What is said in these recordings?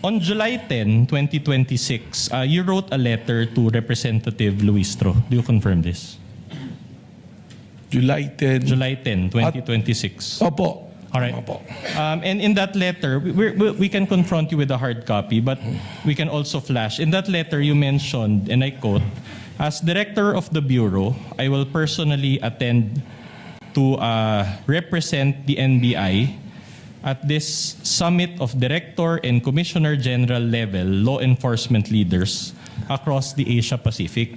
On July 10, 2026, you wrote a letter to Representative Luistro. Do you confirm this? July 10. July 10, 2026. Opo. All right. Opo. And in that letter, we can confront you with a hard copy, but we can also flash. In that letter, you mentioned, and I quote, "As Director of the Bureau, I will personally attend to represent the NBI at this summit of Director and Commissioner General level law enforcement leaders across the Asia Pacific,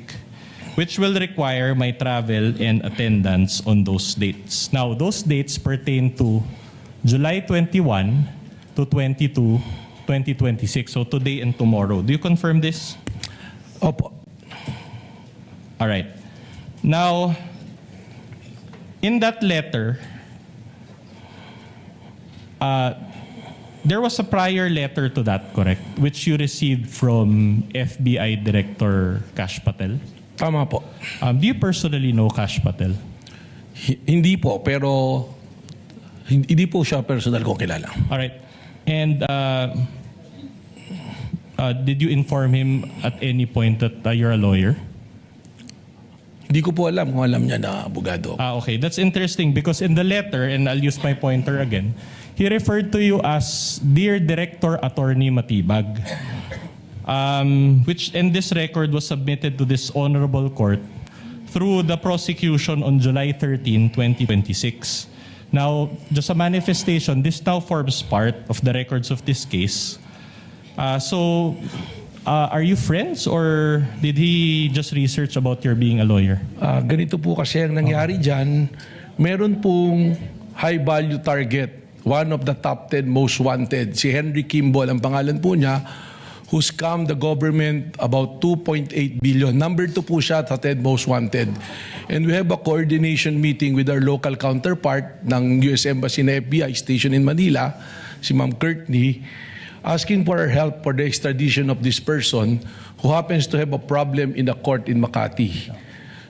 which will require my travel and attendance on those dates." Now, those dates pertain to July 21 to 22, 2026. So today and tomorrow. Do you confirm this? Opo. All right. Now, in that letter, there was a prior letter to that, correct? Which you received from FBI Director Kash Patel. Tama po. Do you personally know Kash Patel? Hindi po, pero hindi po siya personal kong kilala. All right. And did you inform him at any point that you're a lawyer? Hindi ko po alam kung alam niya na abogado. Okay. That's interesting because in the letter, and I'll use my pointer again, he referred to you as Dear Director Attorney Matibag, which in this record was submitted to this honorable court through the prosecution on July 13, 2026. Now, just a manifestation, this now forms part of the records of this case. Are you friends or did he just research about your being a lawyer? Ganito po kasi ang nangyari dyan, meron pong high value target, one of the top 10 most wanted, si Henry Kimball, ang pangalan po niya, who scammed the government about 2.8 billion. Number 2 po siya sa 10 most wanted. And we have a coordination meeting with our local counterpart ng US Embassy na FBI station in Manila, si Ma'am Courtney, asking for our help for the extradition of this person who happens to have a problem in the court in Makati.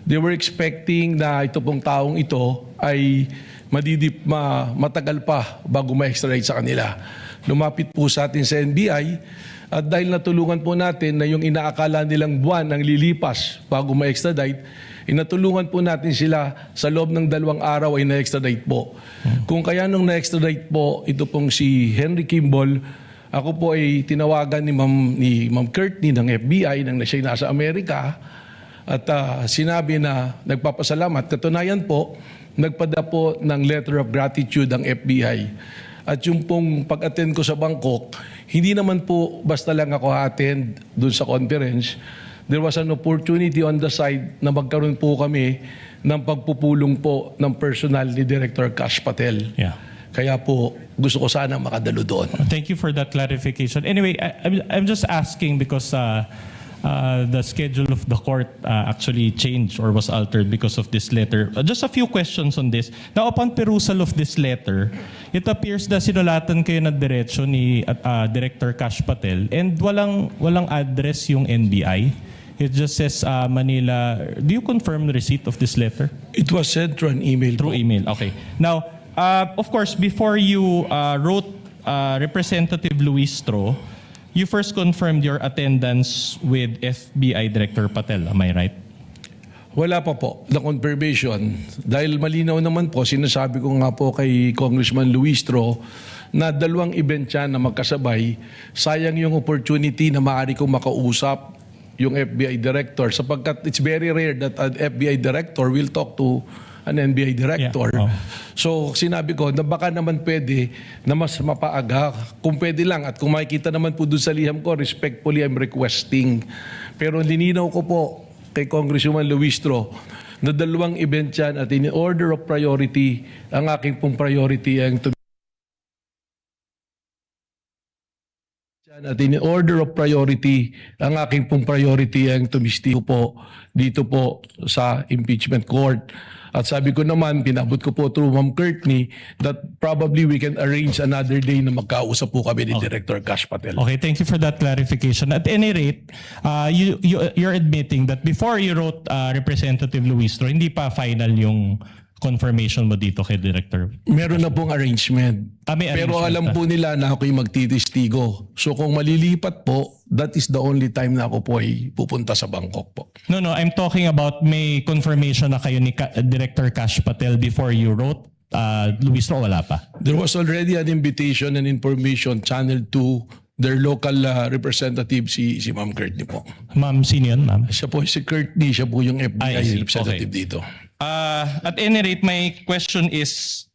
They were expecting na ito pong taong ito ay matagal pa bago ma-extradite sa kanila. Lumapit po sa atin sa NBI at dahil natulungan po natin na yung inaakala nilang buwan ang lilipas bago ma-extradite, inatulungan po natin sila sa loob ng 2 araw ay na-extradite po. Kung kaya nung na-extradite po, ito pong si Henry Kimball, ako po ay tinawagan ni Ma'am Courtney ng FBI nang siya nasa Amerika at sinabi na nagpapasalamat. Katunayan po, nagpada po ng letter of gratitude ang FBI. At yung pong pag-attend ko sa Bangkok, hindi naman po basta lang ako attend dun sa conference. There was an opportunity on the side na magkaroon po kami ng pagpupulong po ng personal ni Director Kash Patel. Yeah. Kaya po gusto ko sana makadalo doon. Thank you for that clarification. Anyway, I'm just asking because the schedule of the court actually changed or was altered because of this letter. Just a few questions on this. Now, upon perusal of this letter, it appears na sinulatan kayo na diretsyo ni Director Kash Patel and walang address yung NBI. It just says Manila. Do you confirm the receipt of this letter? It was sent through an email. Through email, okay. Now, of course, before you wrote Representative Luistro, you first confirmed your attendance with FBI Director Patel. Am I right? Wala pa po, the confirmation. Dahil malinaw naman po, sinasabi ko nga po kay Congressman Luistro na 2 event siya na magkasabay. Sayang yung opportunity na maaari kong makausap yung FBI Director sapagkat it's very rare that an FBI Director will talk to an NBI Director. Yeah. Oh. So sinabi ko na baka naman pwede na mas mapaaga kung pwede lang at kung makikita naman po doon sa liham ko, respectfully I'm requesting. Pero lininaw ko po kay Congresswoman Luistro na 2 event yan at in order of priority, ang aking pong priority ang at in order of priority, ang aking pong priority ang tumisti po dito po sa impeachment court. At sabi ko naman, pinabot ko po through Ma'am Courtney that probably we can arrange another day na magkausap po kami ni Director Kash Patel. Okay, thank you for that clarification. At any rate, you're admitting that before you wrote Representative Luistro, hindi pa final yung confirmation mo dito kay Director? Meron na pong arrangement. May Pero arrangement alam na. po nila na ako'y magtitistigo. So kung malilipat po, that is the only time na ako po ay pupunta sa Bangkok po. No, I'm talking about may confirmation na kayo ni Director Kash Patel before you wrote. Luis, no, wala pa. There was already an invitation and information channeled to their local representative, si Ma'am Courtney po. Ma'am, sino yun, ma'am? Siya po si Courtney, siya po yung I FBI see. representative Okay. dito. At any rate, my question is,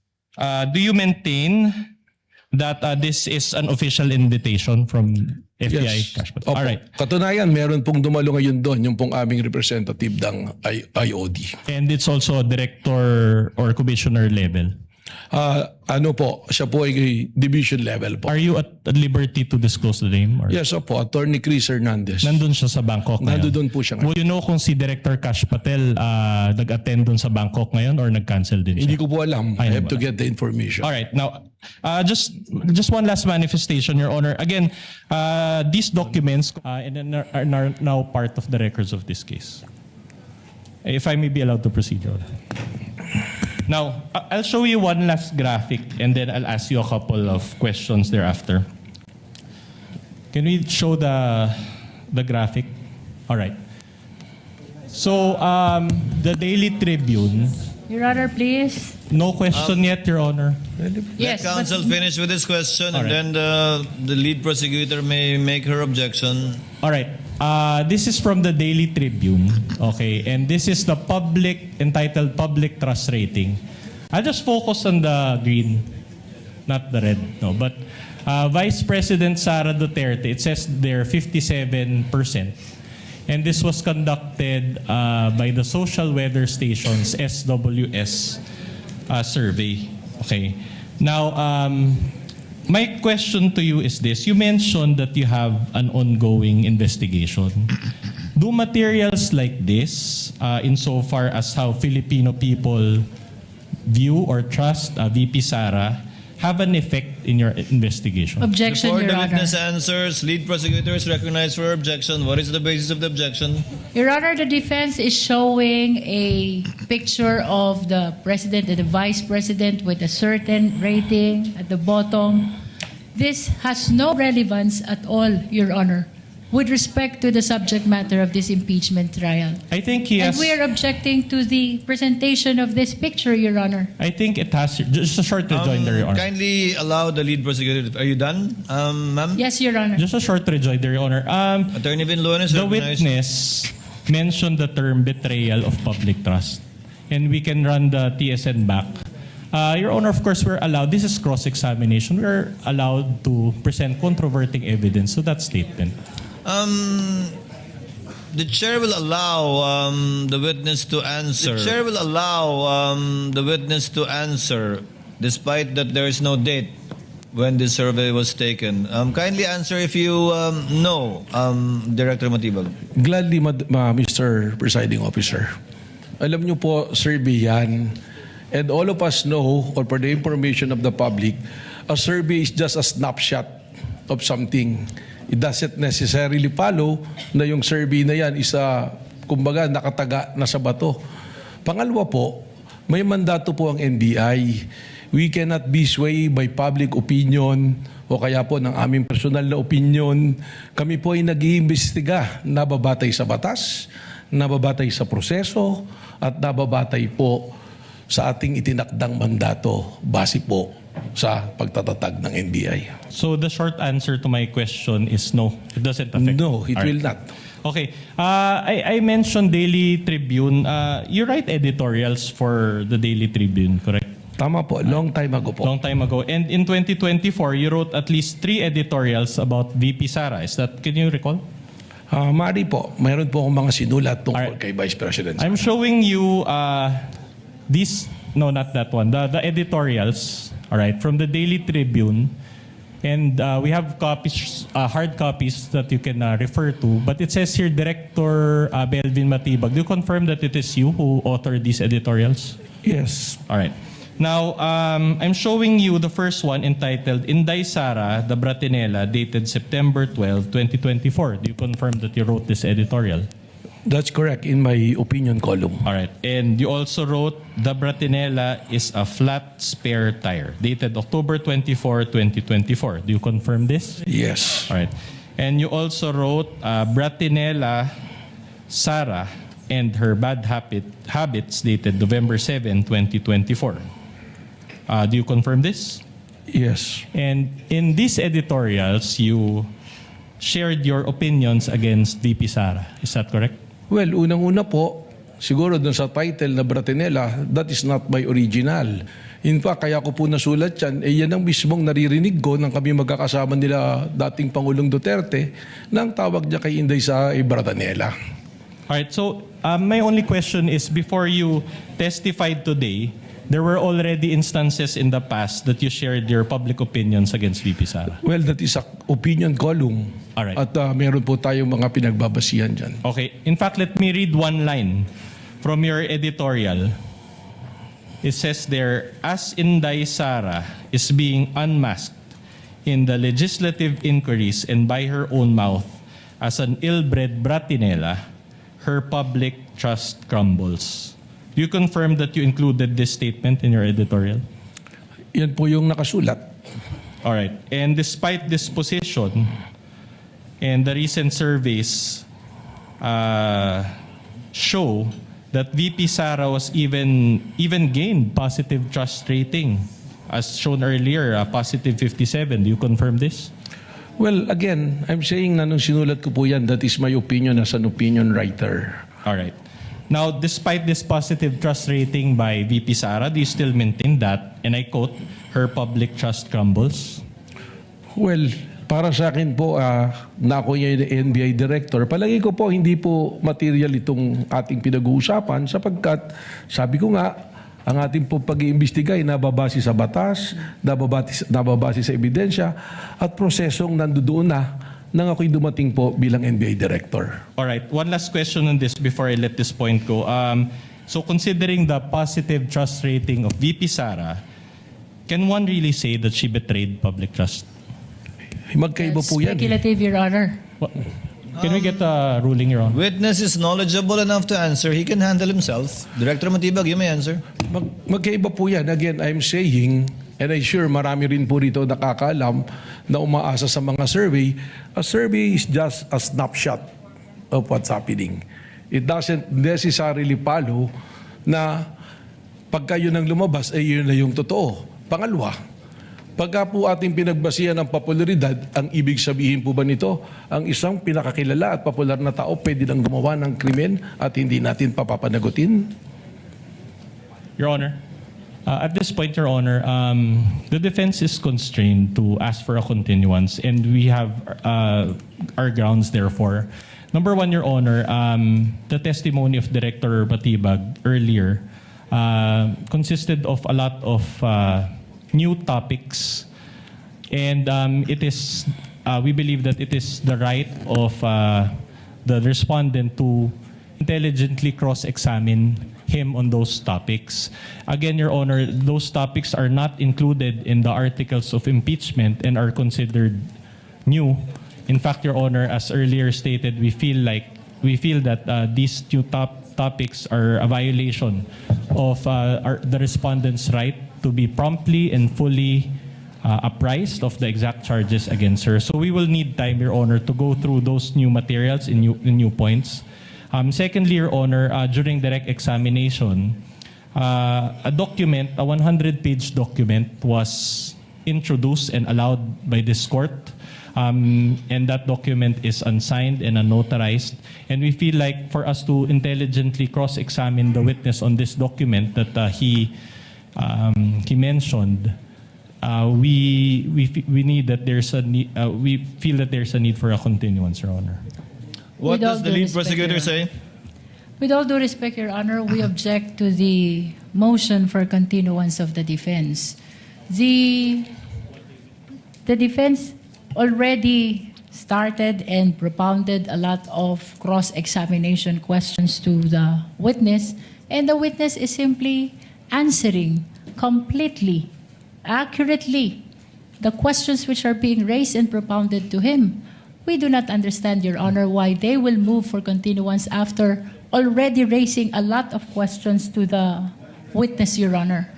do you maintain that this is an official invitation from FBI? Cash Patel? Opo. All right. Katunayan, meron pong dumalo ngayon doon, yung pong aming representative ng IOD. And it's also director or commissioner level. Ano po, siya po ay division level po. Are you at liberty to disclose the name? Or Yes, opo, Attorney Chris Hernandez. nandun siya sa Bangkok ngayon? Nandoon po siya ngayon. Would you know kung si Director Kash Patel nag-attend dun sa Bangkok ngayon or nag-cancel din siya? Hindi ko po alam. I Ay, have to wala. get the information. All right. Now, just one last manifestation, Your Honor. Again, these documents and then are now part of the records of this case. If I may be allowed to proceed, Your Honor. Now, I'll show you one last graphic and then I'll ask you a couple of questions thereafter. Can we show the graphic? All right. So, the Daily Tribune, Your Honor, please. no question yet, Your Honor. Yes, Let counsel but finish with his question, and Alright. then the lead prosecutor may make her objection. All right. This is from the Daily Tribune. Okay. And this is the entitled Public Trust Rating. I'll just focus on the green, not the red. No, but Vice President Sara Duterte, it says there 57%. And this was conducted by the Social Weather Station's SWS survey. Okay. Now, my question to you is this. You mentioned that you have an ongoing investigation. Do materials like this, insofar as how Filipino people view or trust VP Sara, have an effect in your investigation? objection, Before Your the Honor. witness answers, lead prosecutor is recognized for objection. What is the basis of the objection? Your Honor, the defense is showing a picture of the president and the vice president with a certain rating at the bottom. This has no relevance at all, Your Honor, with respect to the subject matter of this impeachment trial. I think he And has... we are objecting to the presentation of this picture, Your Honor. I think it has... Just a short rejoinder, Your Honor. Kindly allow the lead prosecutor. Are you done, ma'am? Yes, Your Honor. Just a short rejoinder, Your Honor. Attorney Vinloan is The recognized. witness mentioned the term betrayal of public trust. And we can run the TSN back. Your Honor, of course, we're allowed, this is cross-examination, we're allowed to present controverting evidence to that statement. The chair will allow the witness to answer. The chair will allow the witness to answer, despite that there is no date when this survey was taken. Kindly answer if you know, Director Matibag. Gladly, Mr. Presiding Officer. Alam niyo po, survey yan. And all of us know, or for the information of the public, a survey is just a snapshot of something. It doesn't necessarily follow na yung survey na yan is kumbaga nakataga na sa bato. Pangalawa po, may mandato po ang NBI. We cannot be swayed by public opinion o kaya po ng aming personal na opinion. Kami po ay nag-iimbestiga, nababatay sa batas, nababatay sa proseso, at nababatay po sa ating itinakdang mandato base po sa pagtatatag ng NBI. So the short answer to my question is no, it doesn't affect. No, it All will right. not. Okay. I mentioned Daily Tribune. You write editorials for the Daily Tribune, correct? Tama po, long time ago po. Long time ago. And in 2024, you wrote at least 3 editorials about VP Sara. Is that, can you recall? Mari po, mayroon po akong mga sinulat tungkol Alright. kay Vice President. I'm showing you these, no, not that one, the editorials, all right, from the Daily Tribune. And we have copies, hard copies that you can refer to. But it says here, Director Belvin Matibag. Do you confirm that it is you who authored these editorials? Yes. All right. Now, I'm showing you the first one entitled Inday Sara, the Bratinela, dated September 12, 2024. Do you confirm that you wrote this editorial? That's correct in my opinion column. All right. And you also wrote, the Bratinella is a flat spare tire, dated October 24, 2024. Do you confirm this? Yes. All right. And you also wrote, Bratinella, Sara, and her bad habits, dated November 7, 2024. Do you confirm this? Yes. And in these editorials, you shared your opinions against VP Sara. Is that correct? Well, unang-una po, siguro dun sa title na Bratinella, that is not my original. In fact, kaya ko po nasulat yan, yan ang mismong naririnig ko nang kami magkakasama nila dating Pangulong Duterte nang tawag niya kay Inday sa Bratinella. Alright, so my only question is, before you testified today, there were already instances in the past that you shared your public opinions against VP Sara. Well, that is a opinion column. Alright. At meron po tayong mga pinagbabasihan dyan. Okay, in fact, let me read one line from your editorial. It says there, as Inday Sara is being unmasked in the legislative inquiries and by her own mouth as an ill-bred Bratinella, her public trust crumbles. Do you confirm that you included this statement in your editorial? Yan po yung nakasulat. All right. And despite this position and the recent surveys show that VP Sara was even gained positive trust rating, as shown earlier, positive 57. Do you confirm this? Well, again, I'm saying na nung sinulat ko po yan, that is my opinion as an opinion writer. All right. Now, despite this positive trust rating by VP Sara, do you still maintain that, and I quote, her public trust crumbles? Well, para sa akin po, na ako yung NBI director, palagi ko po hindi po material itong ating pinag-uusapan sapagkat, sabi ko nga, ang ating po pag-iimbestiga ay nababase sa batas, nababase sa ebidensya, at prosesong nandoon na nang ako'y dumating po bilang NBI director. All right. One last question on this before I let this point go. So considering the positive trust rating of VP Sara, can one really say that she betrayed public trust? Magkaiba po yan. Speculative, Your Honor. Can we get a ruling, Your Honor? Witness is knowledgeable enough to answer. He can handle himself. Director Matibag, you may answer. Magkaiba po yan. Again, I'm saying, and I'm sure marami rin po rito nakakaalam na umaasa sa mga survey. A survey is just a snapshot of what's happening. It doesn't necessarily follow na pagka yun ang lumabas, ay yun na yung totoo. Pangalawa, pagka po ating pinagbasihan ng popularidad, ang ibig sabihin po ba nito, ang isang pinakakilala at popular na tao pwede lang gumawa ng krimen at hindi natin papapanagutin? Your Honor, at this point, Your Honor, the defense is constrained to ask for a continuance, and we have our grounds therefore. Number one, Your Honor, the testimony of Director Batibag earlier consisted of a lot of new topics, and it is we believe that it is the right of the respondent to intelligently cross-examine him on those topics. Again, Your Honor, those topics are not included in the articles of impeachment and are considered new. In fact, Your Honor, as earlier stated, we feel that these two topics are a violation of the respondent's right to be promptly and fully apprised of the exact charges against her. So we will need time, Your Honor, to go through those new materials and new points. Secondly, Your Honor, during direct examination, a 100-page document was introduced and allowed by this court. And that document is unsigned and unnotarized. And we feel like for us to intelligently cross-examine the witness on this document that he mentioned, we need that there's a need, we feel that there's a need for a continuance, Your Honor. What With all does the due lead respect, prosecutor Your say? With all due respect, Your Honor, we object to the motion for continuance of the defense. The defense already started and propounded a lot of cross-examination questions to the witness, and the witness is simply answering completely, accurately, the questions which are being raised and propounded to him. We do not understand, Your Honor, why they will move for continuance after already raising a lot of questions to the witness, Your Honor.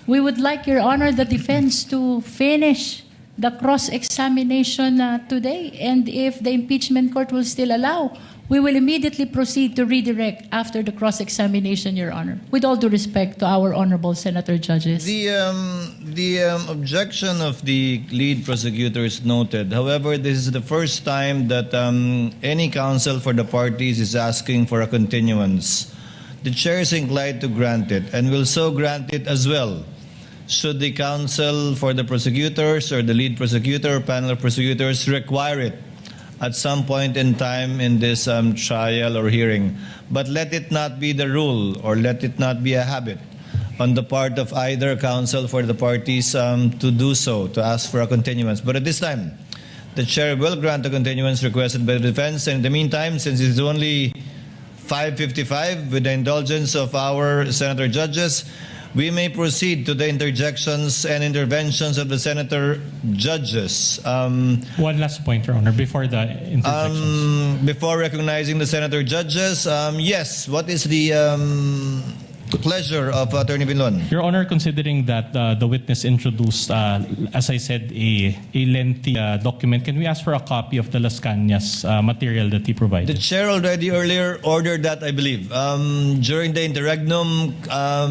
We would like, Your Honor, the defense to finish the cross-examination today. And if the impeachment court will still allow, we will immediately proceed to redirect after the cross-examination, Your Honor. With all due respect to our honorable senator judges. The objection of the lead prosecutor is noted. However, this is the first time that any counsel for the parties is asking for a continuance. The chair is inclined to grant it and will so grant it as well. Should the counsel for the prosecutors or the lead prosecutor or panel of prosecutors require it at some point in time in this trial or hearing. But let it not be the rule or let it not be a habit on the part of either counsel for the parties to do so, to ask for a continuance. But at this time, the chair will grant a continuance requested by the defense. And in the meantime, since it's only 5:55, with the indulgence of our senator judges, we may proceed to the interjections and interventions of the senator judges. One last point, Your Honor, before the interjections. Before recognizing the senator judges, yes, what is the pleasure of Attorney Binlon? Your Honor, considering that the witness introduced, as I said, a lengthy document, can we ask for a copy of the Las Cañas material that he The provided? chair already earlier ordered that, I believe. During the interregnum,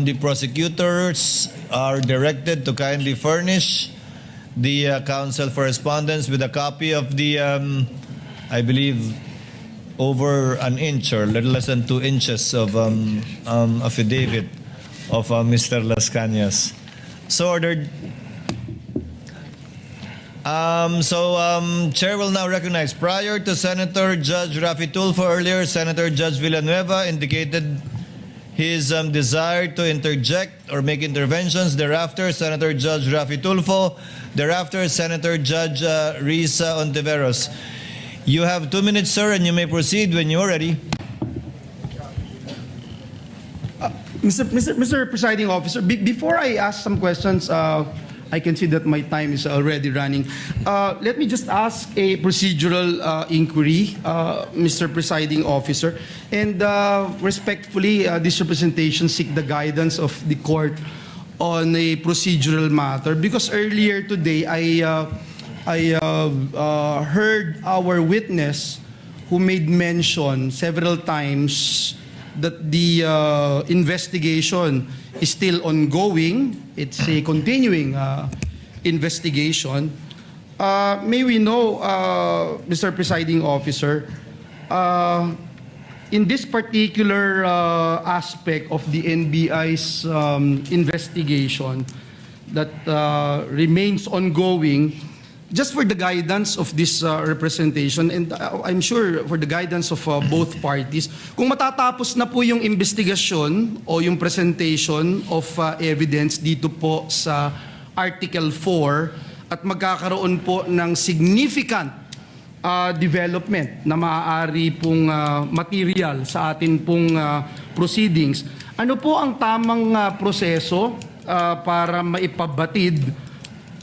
the prosecutors are directed to kindly furnish the counsel for respondents with a copy of the, I believe, over an inch or a little less than 2 inches of affidavit of Mr. Las Cañas. So ordered. Chair will now recognize, prior to Senator Judge Rafi Tulfo, earlier Senator Judge Villanueva indicated his desire to interject or make interventions. Thereafter, Senator Judge Rafi Tulfo. Thereafter, Senator Judge Risa Ontiveros. You have 2 minutes, sir, and you may proceed when you're ready. Mr. Presiding Officer, before I ask some questions, I can see that my time is already running. Let me just ask a procedural inquiry, Mr. Presiding Officer. And respectfully, this representation seek the guidance of the court on a procedural matter. Because earlier today, I heard our witness who made mention several times that the investigation is still ongoing. It's a continuing investigation. May we know, Mr. Presiding Officer, in this particular aspect of the NBI's investigation that remains ongoing, just for the guidance of this representation, and I'm sure for the guidance of both parties, kung matatapos na po yung investigasyon o yung presentation of evidence dito po sa Article 4 at magkakaroon po ng significant development na maaari pong material sa atin pong proceedings, ano po ang tamang proseso para maipabatid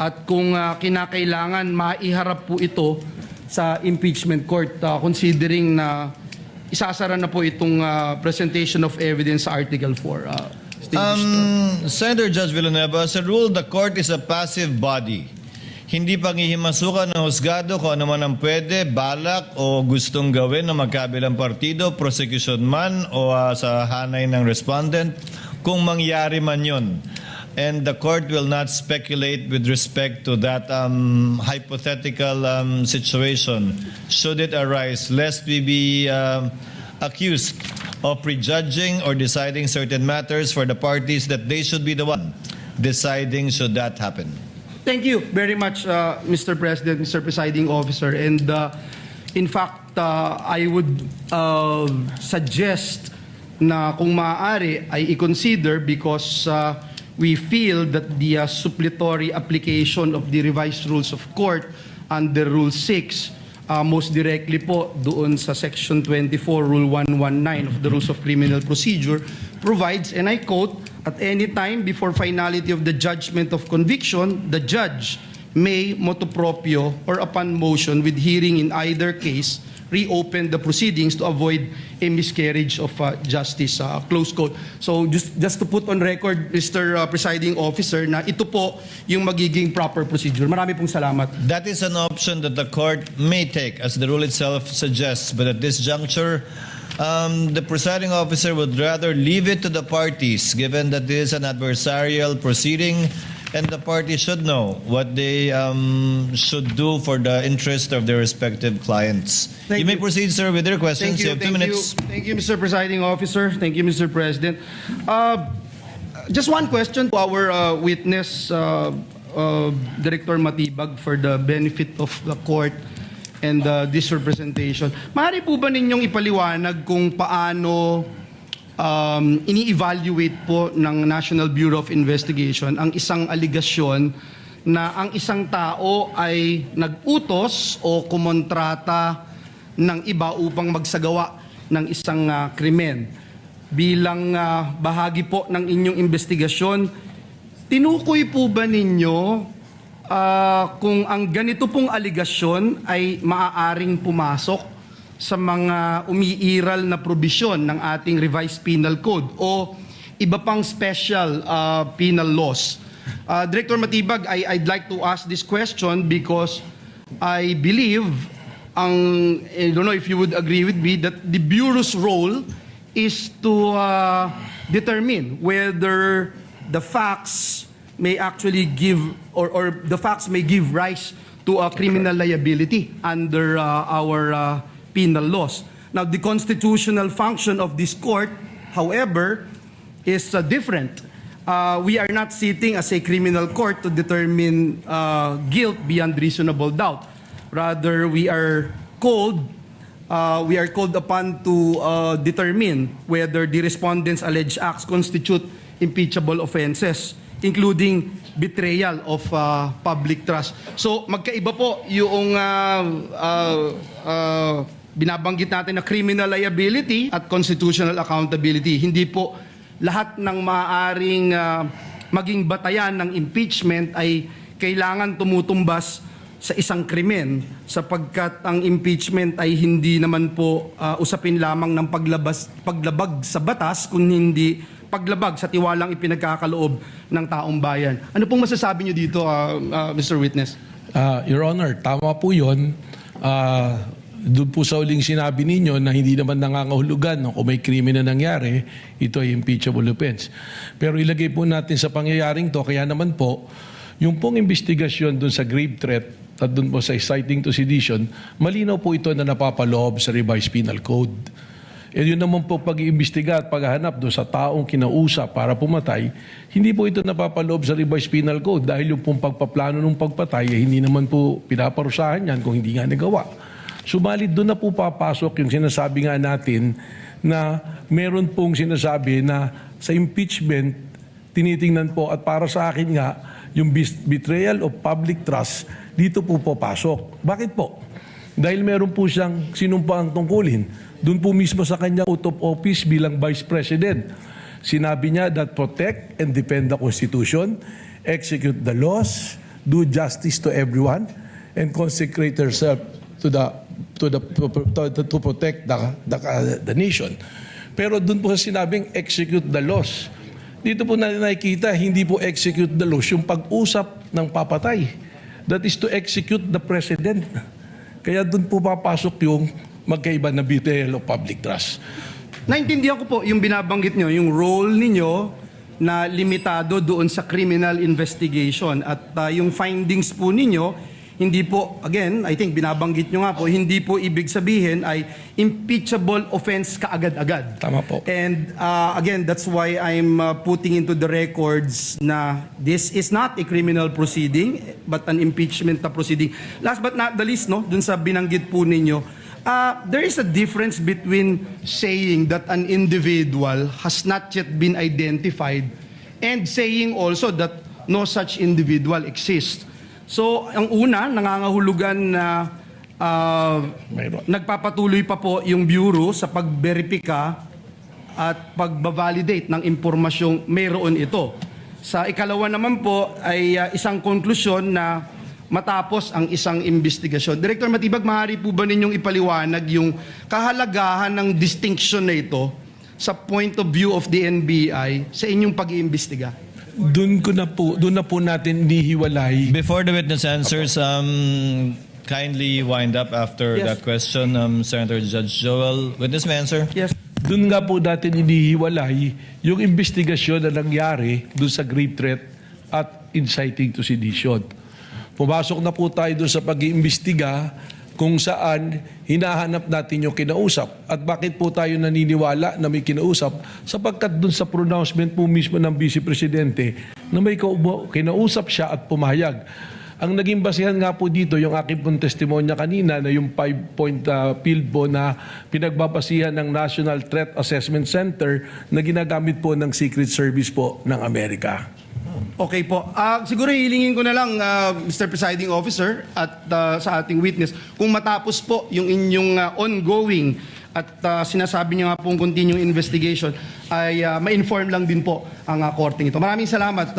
at kung kinakailangan maiharap po ito sa impeachment court, considering na isasara na po itong presentation of evidence sa Article 4. Senator Judge Villanueva, as a rule, the court is a passive body. Hindi panghihimasukan ng husgado kung ano man ang pwede, balak o gustong gawin ng magkabilang partido, prosecution man o sa hanay ng respondent, kung mangyari man yun. And the court will not speculate with respect to that hypothetical situation should it arise, lest we be accused of prejudging or deciding certain matters for the parties that they should be the one deciding should that happen. Thank you very much, Mr. President, Mr. Presiding Officer. And in fact, I would suggest na kung maaari ay i-consider, because we feel that the suppletory application of the revised rules of court under Rule 6, most directly po doon sa Section 24, Rule 119 of the Rules of Criminal Procedure, provides, and I quote, at any time before finality of the judgment of conviction, the judge may motu proprio or upon motion with hearing in either case reopen the proceedings to avoid a miscarriage of justice. Close quote. So just to put on record, Mr. Presiding Officer, na ito po yung magiging proper procedure. Marami pong salamat. That is an option that the court may take, as the rule itself suggests. But at this juncture, the presiding officer would rather leave it to the parties, given that this is an adversarial proceeding, and the parties should know what they should do for the interest of their respective clients. Thank You may you. proceed, sir, with your questions. You have 2 minutes. Thank you, Mr. Presiding Officer. Thank you, Mr. President. Just one question to our witness, Director Matibag, for the benefit of the court and this representation. Maaari po ba ninyong ipaliwanag kung paano ini-evaluate po ng National Bureau of Investigation ang isang aligasyon na ang isang tao ay nag-utos o kumontrata ng iba upang magsagawa ng isang krimen. Bilang bahagi po ng inyong investigasyon, tinukoy po ba ninyo kung ang ganito pong aligasyon ay maaaring pumasok sa mga umiiral na probisyon ng ating revised penal code o iba pang special penal laws? Director Matibag, I'd like to ask this question because I believe, I don't know if you would agree with me, that the Bureau's role is to determine whether the facts may actually give or the facts may give rise to a criminal liability under our penal laws. Now, the constitutional function of this court, however, is different. We are not sitting as a criminal court to determine guilt beyond reasonable doubt. Rather, we are called upon to determine whether the respondents' alleged acts constitute impeachable offenses, including betrayal of public trust. So, magkaiba po yung binabanggit natin na criminal liability at constitutional accountability. Hindi po lahat ng maaaring maging batayan ng impeachment ay kailangan tumutumbas sa isang krimen, sapagkat ang impeachment ay hindi naman po usapin lamang ng paglabag sa batas, kundi hindi paglabag sa tiwalang ipinagkakaloob ng taong bayan. Ano pong masasabi niyo dito, Mr. Witness? Your Honor, tama po yun. Doon po sa uling sinabi ninyo na hindi naman nangangahulugan kung may krimen na nangyari, ito ay impeachable offense. Pero ilagay po natin sa pangyayaring to, kaya naman po, yung pong investigasyon doon sa grave threat at doon po sa inciting to sedition, malinaw po ito na napapaloob sa revised penal code. E yun naman po pag-iimbestiga at paghahanap doon sa taong kinausap para pumatay, hindi po ito napapaloob sa revised penal code dahil yung pong pagpaplano ng pagpatay, hindi naman po pinaparusahan yan kung hindi nga nagawa. Subalit doon na po papasok yung sinasabi nga natin na meron pong sinasabi na sa impeachment, tinitingnan po at para sa akin nga, yung betrayal of public trust, dito po papasok. Bakit po? Dahil meron po siyang sinumpaang tungkulin. Doon po mismo sa kanya out of office bilang Vice President. Sinabi niya that protect and defend the Constitution, execute the laws, do justice to everyone, and consecrate herself to protect the nation. Pero doon po sa sinabing execute the laws. Dito po natin nakikita, hindi po execute the laws yung pag-usap ng papatay. That is to execute the president. Kaya doon po papasok yung magkaiba na betrayal of public trust. Naintindihan ko po yung binabanggit nyo, yung role ninyo na limitado doon sa criminal investigation at yung findings po ninyo, hindi po, again, I think binabanggit nyo nga po, hindi po ibig sabihin ay impeachable offense kaagad-agad. Tama po. And again, that's why I'm putting into the records na this is not a criminal proceeding but an impeachment proceeding. Last but not the least, no, dun sa binanggit po ninyo, there is a difference between saying that an individual has not yet been identified and saying also that no such individual exists. So, ang una, nangangahulugan na nagpapatuloy pa po yung Bureau sa pagberipika at pagbavalidate ng impormasyong mayroon ito. Sa ikalawa naman po ay isang konklusyon na matapos ang isang investigasyon. Director Matibag, maaari po ba ninyong ipaliwanag yung kahalagahan ng distinction na ito sa point of view of the NBI sa inyong pag-iimbestiga? Doon na po natin nihiwalay. Before the witness answers, kindly wind up after Yes. that question, Senator Judge Joel. Witness may answer? Yes. Doon nga po natin inihiwalay yung investigasyon na nangyari doon sa grave threat at inciting to sedition. Pumasok na po tayo doon sa pag-iimbestiga kung saan hinahanap natin yung kinausap. At bakit po tayo naniniwala na may kinausap? Sapagkat doon sa pronouncement po mismo ng Vice Presidente na may kinausap siya at pumayag. Ang naging basehan nga po dito, yung aking pong testimonya kanina na yung 5-point field po na pinagbabasihan ng National Threat Assessment Center na ginagamit po ng Secret Service po ng Amerika. Okay po. Siguro hilingin ko na lang, Mr. Presiding Officer, at sa ating witness, kung matapos po yung inyong ongoing at sinasabi niyo nga pong continuing investigation, ay ma-inform lang din po ang korteng ito. Maraming salamat,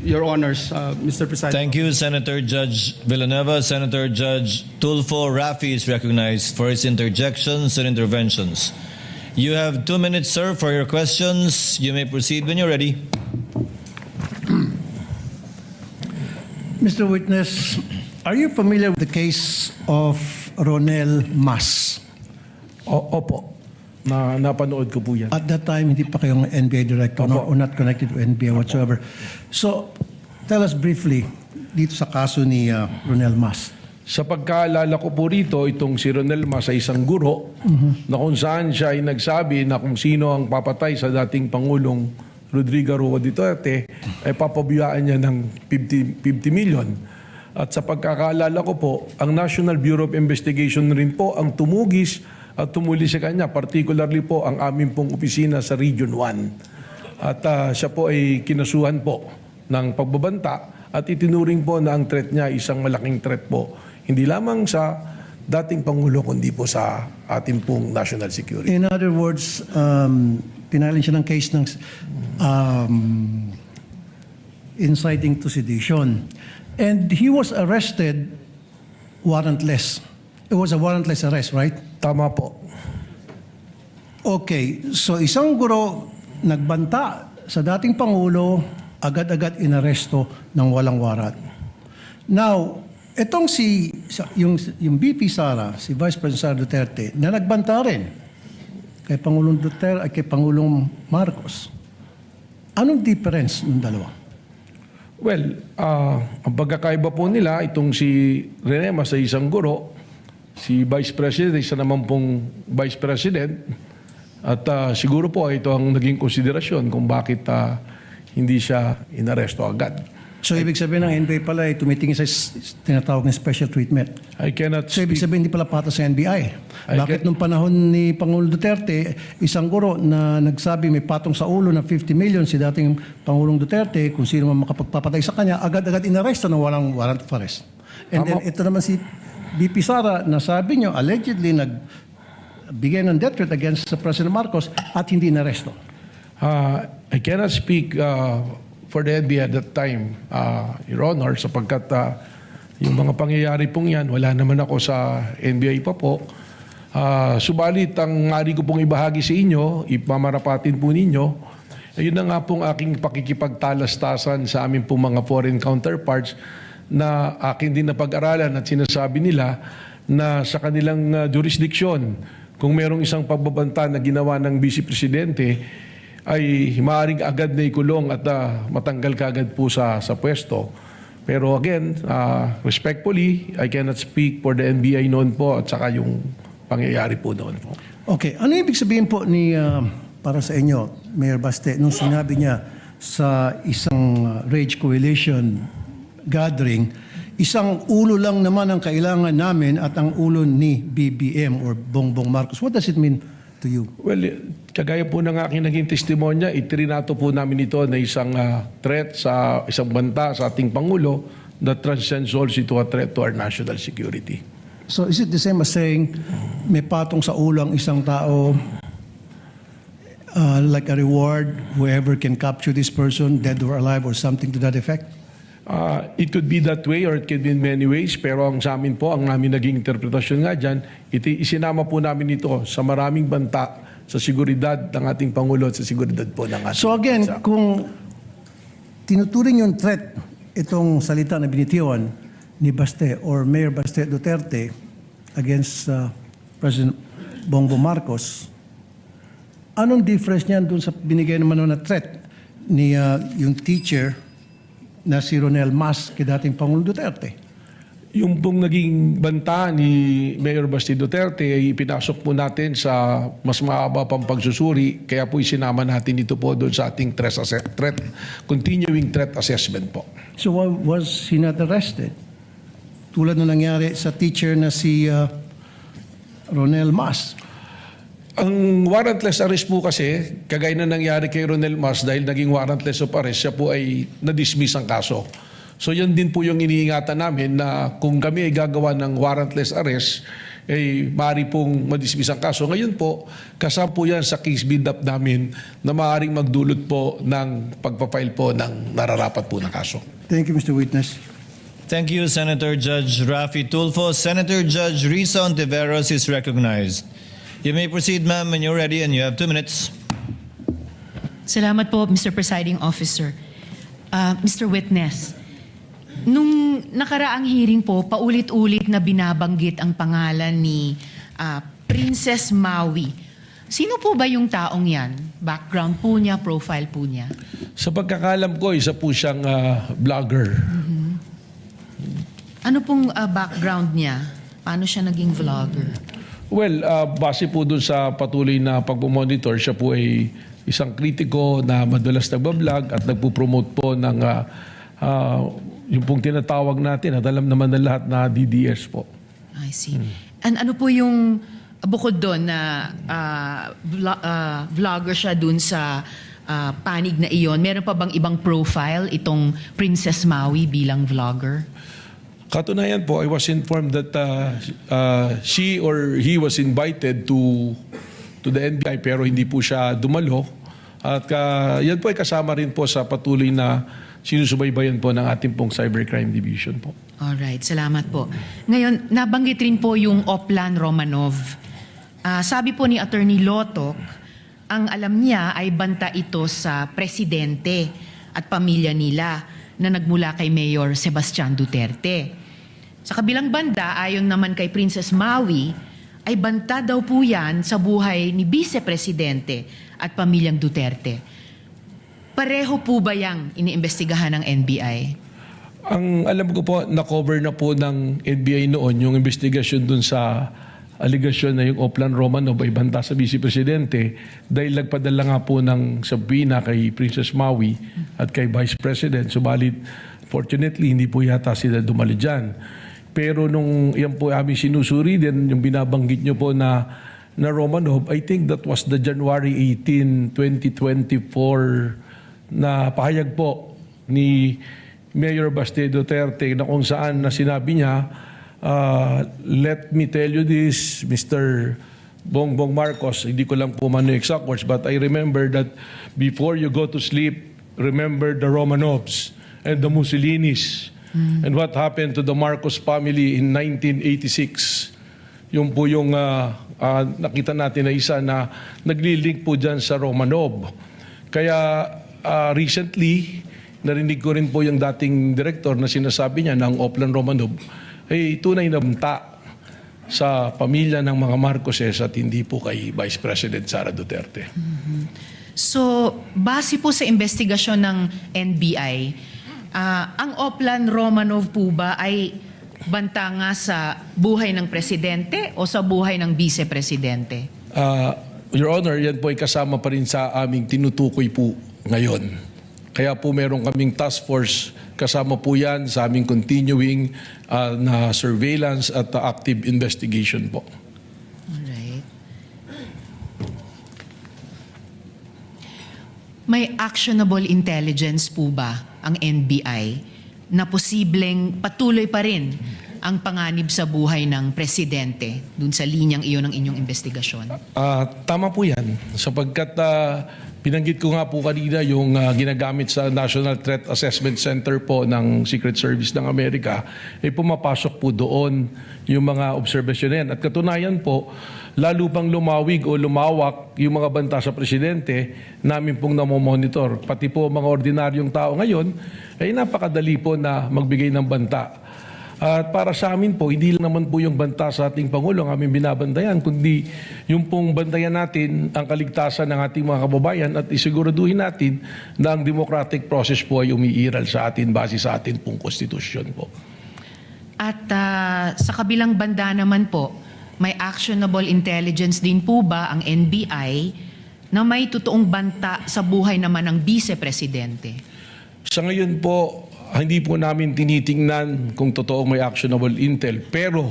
Your Honors, Mr. Presiding. Thank you, Senator Judge Villanueva. Senator Judge Tulfo Rafi is recognized for his interjections and interventions. You have 2 minutes, sir, for your questions. You may proceed when you're ready. Mr. Witness, are you familiar with the case of Ronel Mas? Opo, napanood ko po yan. At that time, hindi pa kayong NBA director Opo. or not connected to NBA whatsoever. So, tell us briefly dito sa kaso ni Ronel Mas. Sa pagkaalala ko po rito, itong si Ronel Mas ay isang guro na kung saan siya ay nagsabi na kung sino ang papatay sa dating Pangulong Rodrigo Roa Duterte ay papabiyaan niya ng 50 million. At sa pagkakaalala ko po, ang National Bureau of Investigation rin po ang tumugis at tumuli sa kanya, particularly po ang aming pong opisina sa Region 1. At siya po ay kinasuhan po ng pagbabanta at itinuring po na ang threat niya isang malaking threat po. Hindi lamang sa dating Pangulo, kundi po sa ating pong national security. In other words, pinalin siya ng case ng inciting to sedition. And he was arrested warrantless. It was a warrantless arrest, right? Tama po. Okay, so isang guro nagbanta sa dating Pangulo, agad-agad inaresto ng walang warat. Now, itong yung VP Sara, si Vice President Sara Duterte, na nagbanta rin kay Pangulong Duterte at kay Pangulong Marcos. Anong difference ng dalawa? Well, ang pagkakaiba po nila, itong si Rene Mas ay isang guro, si Vice President, isa naman pong Vice President, at siguro po ito ang naging konsiderasyon kung bakit hindi siya inaresto agad. So, ibig sabihin ng NBI pala ay tumitingin sa tinatawag na special treatment. I cannot So, ibig speak. sabihin hindi pala patas sa NBI. get- Bakit nung panahon ni Pangulong Duterte, isang guro na nagsabi may patong sa ulo na 50 million si dating Pangulong Duterte, kung sino man makapagpapatay sa kanya, agad-agad inaresto ng walang warrant of arrest. And then ito naman si VP Sara na sabi nyo, allegedly nagbigay ng death threat against President Marcos at hindi inaresto. I cannot speak for the NBI at that time, Your Honor, sapagkat yung mga pangyayari pong yan, wala naman ako sa NBI pa po. Subalit, ang ngari ko pong ibahagi sa inyo, ipamarapatin po ninyo, ayun na nga pong aking pakikipagtalastasan sa aming pong mga foreign counterparts na akin din napag-aralan at sinasabi nila na sa kanilang jurisdiction, kung merong isang pagbabanta na ginawa ng Vice Presidente, ay maaaring agad na ikulong at matanggal kaagad po sa pwesto. Pero again, respectfully, I cannot speak for the NBI noon po at saka yung pangyayari po noon po. Okay, ano ibig sabihin po ni para sa inyo, Mayor Baste, nung sinabi niya sa isang Rage Coalition gathering, isang ulo lang naman ang kailangan namin at ang ulo ni BBM or Bongbong Marcos. What does it mean to you? Well, kagaya po ng aking naging testimonya, itrinato po namin ito na isang threat sa isang banta sa ating Pangulo that transcends also to a threat to our national security. So is it the same as saying may patong sa ulo ang isang tao, like a reward, whoever can capture this person, dead or alive or something to that effect? It could be that way or it can be in many ways, pero ang sa amin po, ang namin naging interpretasyon nga dyan, isinama po namin ito sa maraming banta sa seguridad ng ating Pangulo at sa seguridad po ng ating So again, bansa. kung tinuturing yung threat, itong salita na binitiwan ni Baste or Mayor Baste Duterte against President Bongbong Marcos, anong difference niyan dun sa binigay naman na threat ni yung teacher na si Ronel Mas kay dating Pangulong Duterte? Yung pong naging banta ni Mayor Basti Duterte ay pinasok po natin sa mas mahaba pang pagsusuri, kaya po isinama natin ito po doon sa ating continuing threat assessment po. So why was he not arrested? Tulad na nangyari sa teacher na si Ronel Mas. Ang warrantless arrest po kasi, kagaya na nangyari kay Ronel Mas dahil naging warrantless of arrest, siya po ay na-dismiss ang kaso. So yan din po yung iniingatan namin na kung kami ay gagawa ng warrantless arrest, ay maaari pong ma-dismiss ang kaso. Ngayon po, kasama po yan sa case build-up namin na maaaring magdulot po ng pagpapile po ng nararapat po ng kaso. Thank you, Mr. Witness. Thank you, Senator Judge Rafi Tulfo. Senator Judge Risa Ontiveros is recognized. You may proceed, ma'am, when you're ready, and you have 2 minutes. Salamat po, Mr. Presiding Officer. Mr. Witness, nung nakaraang hearing po, paulit-ulit na binabanggit ang pangalan ni Princess Maui. Sino po ba yung taong yan? Background po niya, profile po niya? Sa pagkakalam ko, isa po siyang vlogger. Ano pong background niya? Paano siya naging vlogger? Well, base po dun sa patuloy na pagmamonitor, siya po ay isang kritiko na madalas nagbablog at nagpo-promote po ng yung pong tinatawag natin at alam naman ng lahat na DDS po. I see. And ano po yung bukod doon na vlogger siya dun sa panig na iyon? Meron pa bang ibang profile itong Princess Maui bilang vlogger? Katunayan po, I was informed that she or he was invited to the NBI pero hindi po siya dumalo. At yan po ay kasama rin po sa patuloy na sinusubaybayan po ng ating pong Cybercrime Division po. Alright, salamat po. Ngayon, nabanggit rin po yung Oplan Romanov. Sabi po ni Attorney Lotok, ang alam niya ay banta ito sa presidente at pamilya nila na nagmula kay Mayor Sebastian Duterte. Sa kabilang banda, ayon naman kay Princess Maui, ay banta daw po yan sa buhay ni Vice Presidente at pamilyang Duterte. Pareho po ba yang iniimbestigahan ng NBI? Ang alam ko po, na-cover na po ng NBI noon yung investigasyon dun sa aligasyon na yung Oplan Romanov ay banta sa Vice Presidente dahil nagpadala nga po ng sabina kay Princess Maui at kay Vice President. Subalit, fortunately, hindi po yata sila dumali dyan. Pero nung yan po aming sinusuri din, yung binabanggit nyo po na Romanov, I think that was the January 18, 2024 na pahayag po ni Mayor Baste Duterte na kung saan na sinabi niya, let me tell you this, Mr. Bongbong Marcos, hindi ko lang po man yung exact words, but I remember that before you go to sleep, remember the Romanovs and the Mussolinis and what happened to the Marcos family in 1986. Yung po yung nakita natin na isa na naglilink po dyan sa Romanov. Kaya recently, narinig ko rin po yung dating director na sinasabi niya ng Oplan Romanov ay tunay na banta sa pamilya ng mga Marcoses at hindi po kay Vice President Sara Duterte. So, base po sa investigasyon ng NBI, ang Oplan Romanov po ba ay banta nga sa buhay ng presidente o sa buhay ng vice-presidente? Your Honor, yan po ay kasama pa rin sa aming tinutukoy po ngayon. Kaya po meron kaming task force, kasama po yan sa aming continuing na surveillance at active investigation po. Alright. May actionable intelligence po ba ang NBI na posibleng patuloy pa rin ang panganib sa buhay ng presidente dun sa linyang iyon ng inyong investigasyon? Tama po yan, sapagkat Binanggit ko nga po kanina yung ginagamit sa National Threat Assessment Center po ng Secret Service ng Amerika, pumapasok po doon yung mga obserbasyon na yan. At katunayan po, lalo pang lumawig o lumawak yung mga banta sa presidente, namin pong namomonitor. Pati po mga ordinaryong tao ngayon, ay napakadali po na magbigay ng banta. At para sa amin po, hindi lang naman po yung banta sa ating Pangulo ang aming binabantayan, kundi yung pong bantayan natin ang kaligtasan ng ating mga kababayan at isiguraduhin natin na ang democratic process po ay umiiral sa atin base sa atin pong konstitusyon po. At sa kabilang banda naman po, may actionable intelligence din po ba ang NBI na may totoong banta sa buhay naman ng vice-presidente? Sa ngayon po, hindi po namin tinitingnan kung totoong may actionable intel. Pero,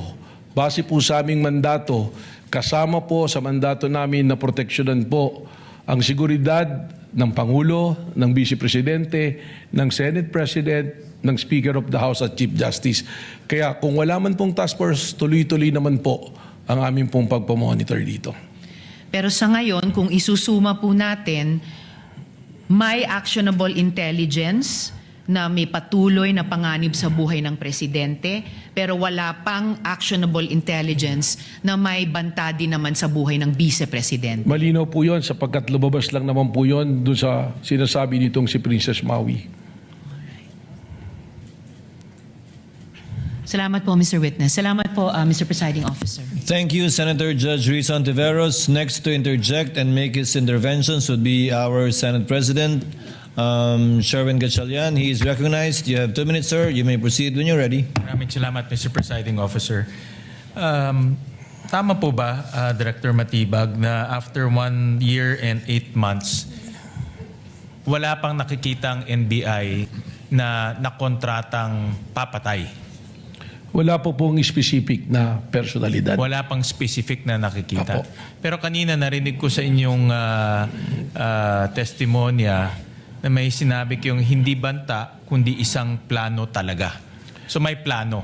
base po sa aming mandato, kasama po sa mandato namin na proteksyonan po ang seguridad ng Pangulo, ng Vice Presidente, ng Senate President, ng Speaker of the House at Chief Justice. Kaya kung wala man pong task force, tuloy-tuloy naman po ang aming pong pagpamonitor dito. Pero sa ngayon, kung isusuma po natin, may actionable intelligence na may patuloy na panganib sa buhay ng presidente, pero wala pang actionable intelligence na may banta din naman sa buhay ng vice-presidente. Malinaw po yun sapagkat lumabas lang naman po yun doon sa sinasabi nitong si Princess Maui. Salamat po, Mr. Witness. Salamat po, Mr. Presiding Officer. Thank you, Senator Judge Risa Ontiveros. Next to interject and make his interventions would be our Senate President, Sherwin Gatchalian. He is recognized. You have 2 minutes, sir. You may proceed when you're ready. Maraming salamat, Mr. Presiding Officer. Tama po ba, Director Matibag, na after 1 year and 8 months, wala pang nakikitang NBI na nakontratang papatay? Wala po pong specific na personalidad. Wala pang specific na nakikita. Apo. Pero kanina narinig ko sa inyong testimonya na may sinabi kayong hindi banta, kundi isang plano talaga. So may plano.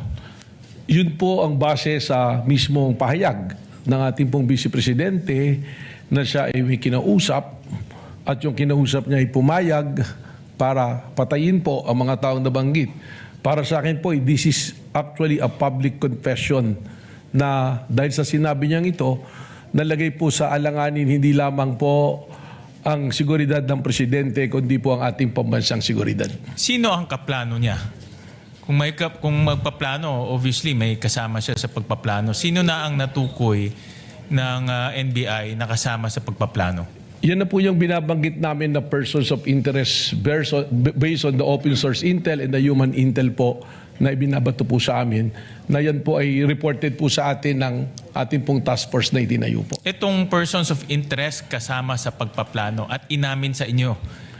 Yun po ang base sa mismong pahayag ng ating pong Vice Presidente na siya ay may kinausap at yung kinausap niya ay pumayag para patayin po ang mga taong nabanggit. Para sa akin po, this is actually a public confession na dahil sa sinabi niyang ito, nalagay po sa alanganin hindi lamang po ang seguridad ng presidente, kundi po ang ating pambansang seguridad. Sino ang kaplano niya? Kung magpaplano, obviously may kasama siya sa pagpaplano. Sino na ang natukoy ng NBI na kasama sa pagpaplano? Yan na po yung binabanggit namin na persons of interest based on the open source intel and the human intel po na ibinabato po sa amin, na yan po ay reported po sa atin ng ating pong task force na itinayo po. Itong persons of interest kasama sa pagpaplano at inamin sa inyo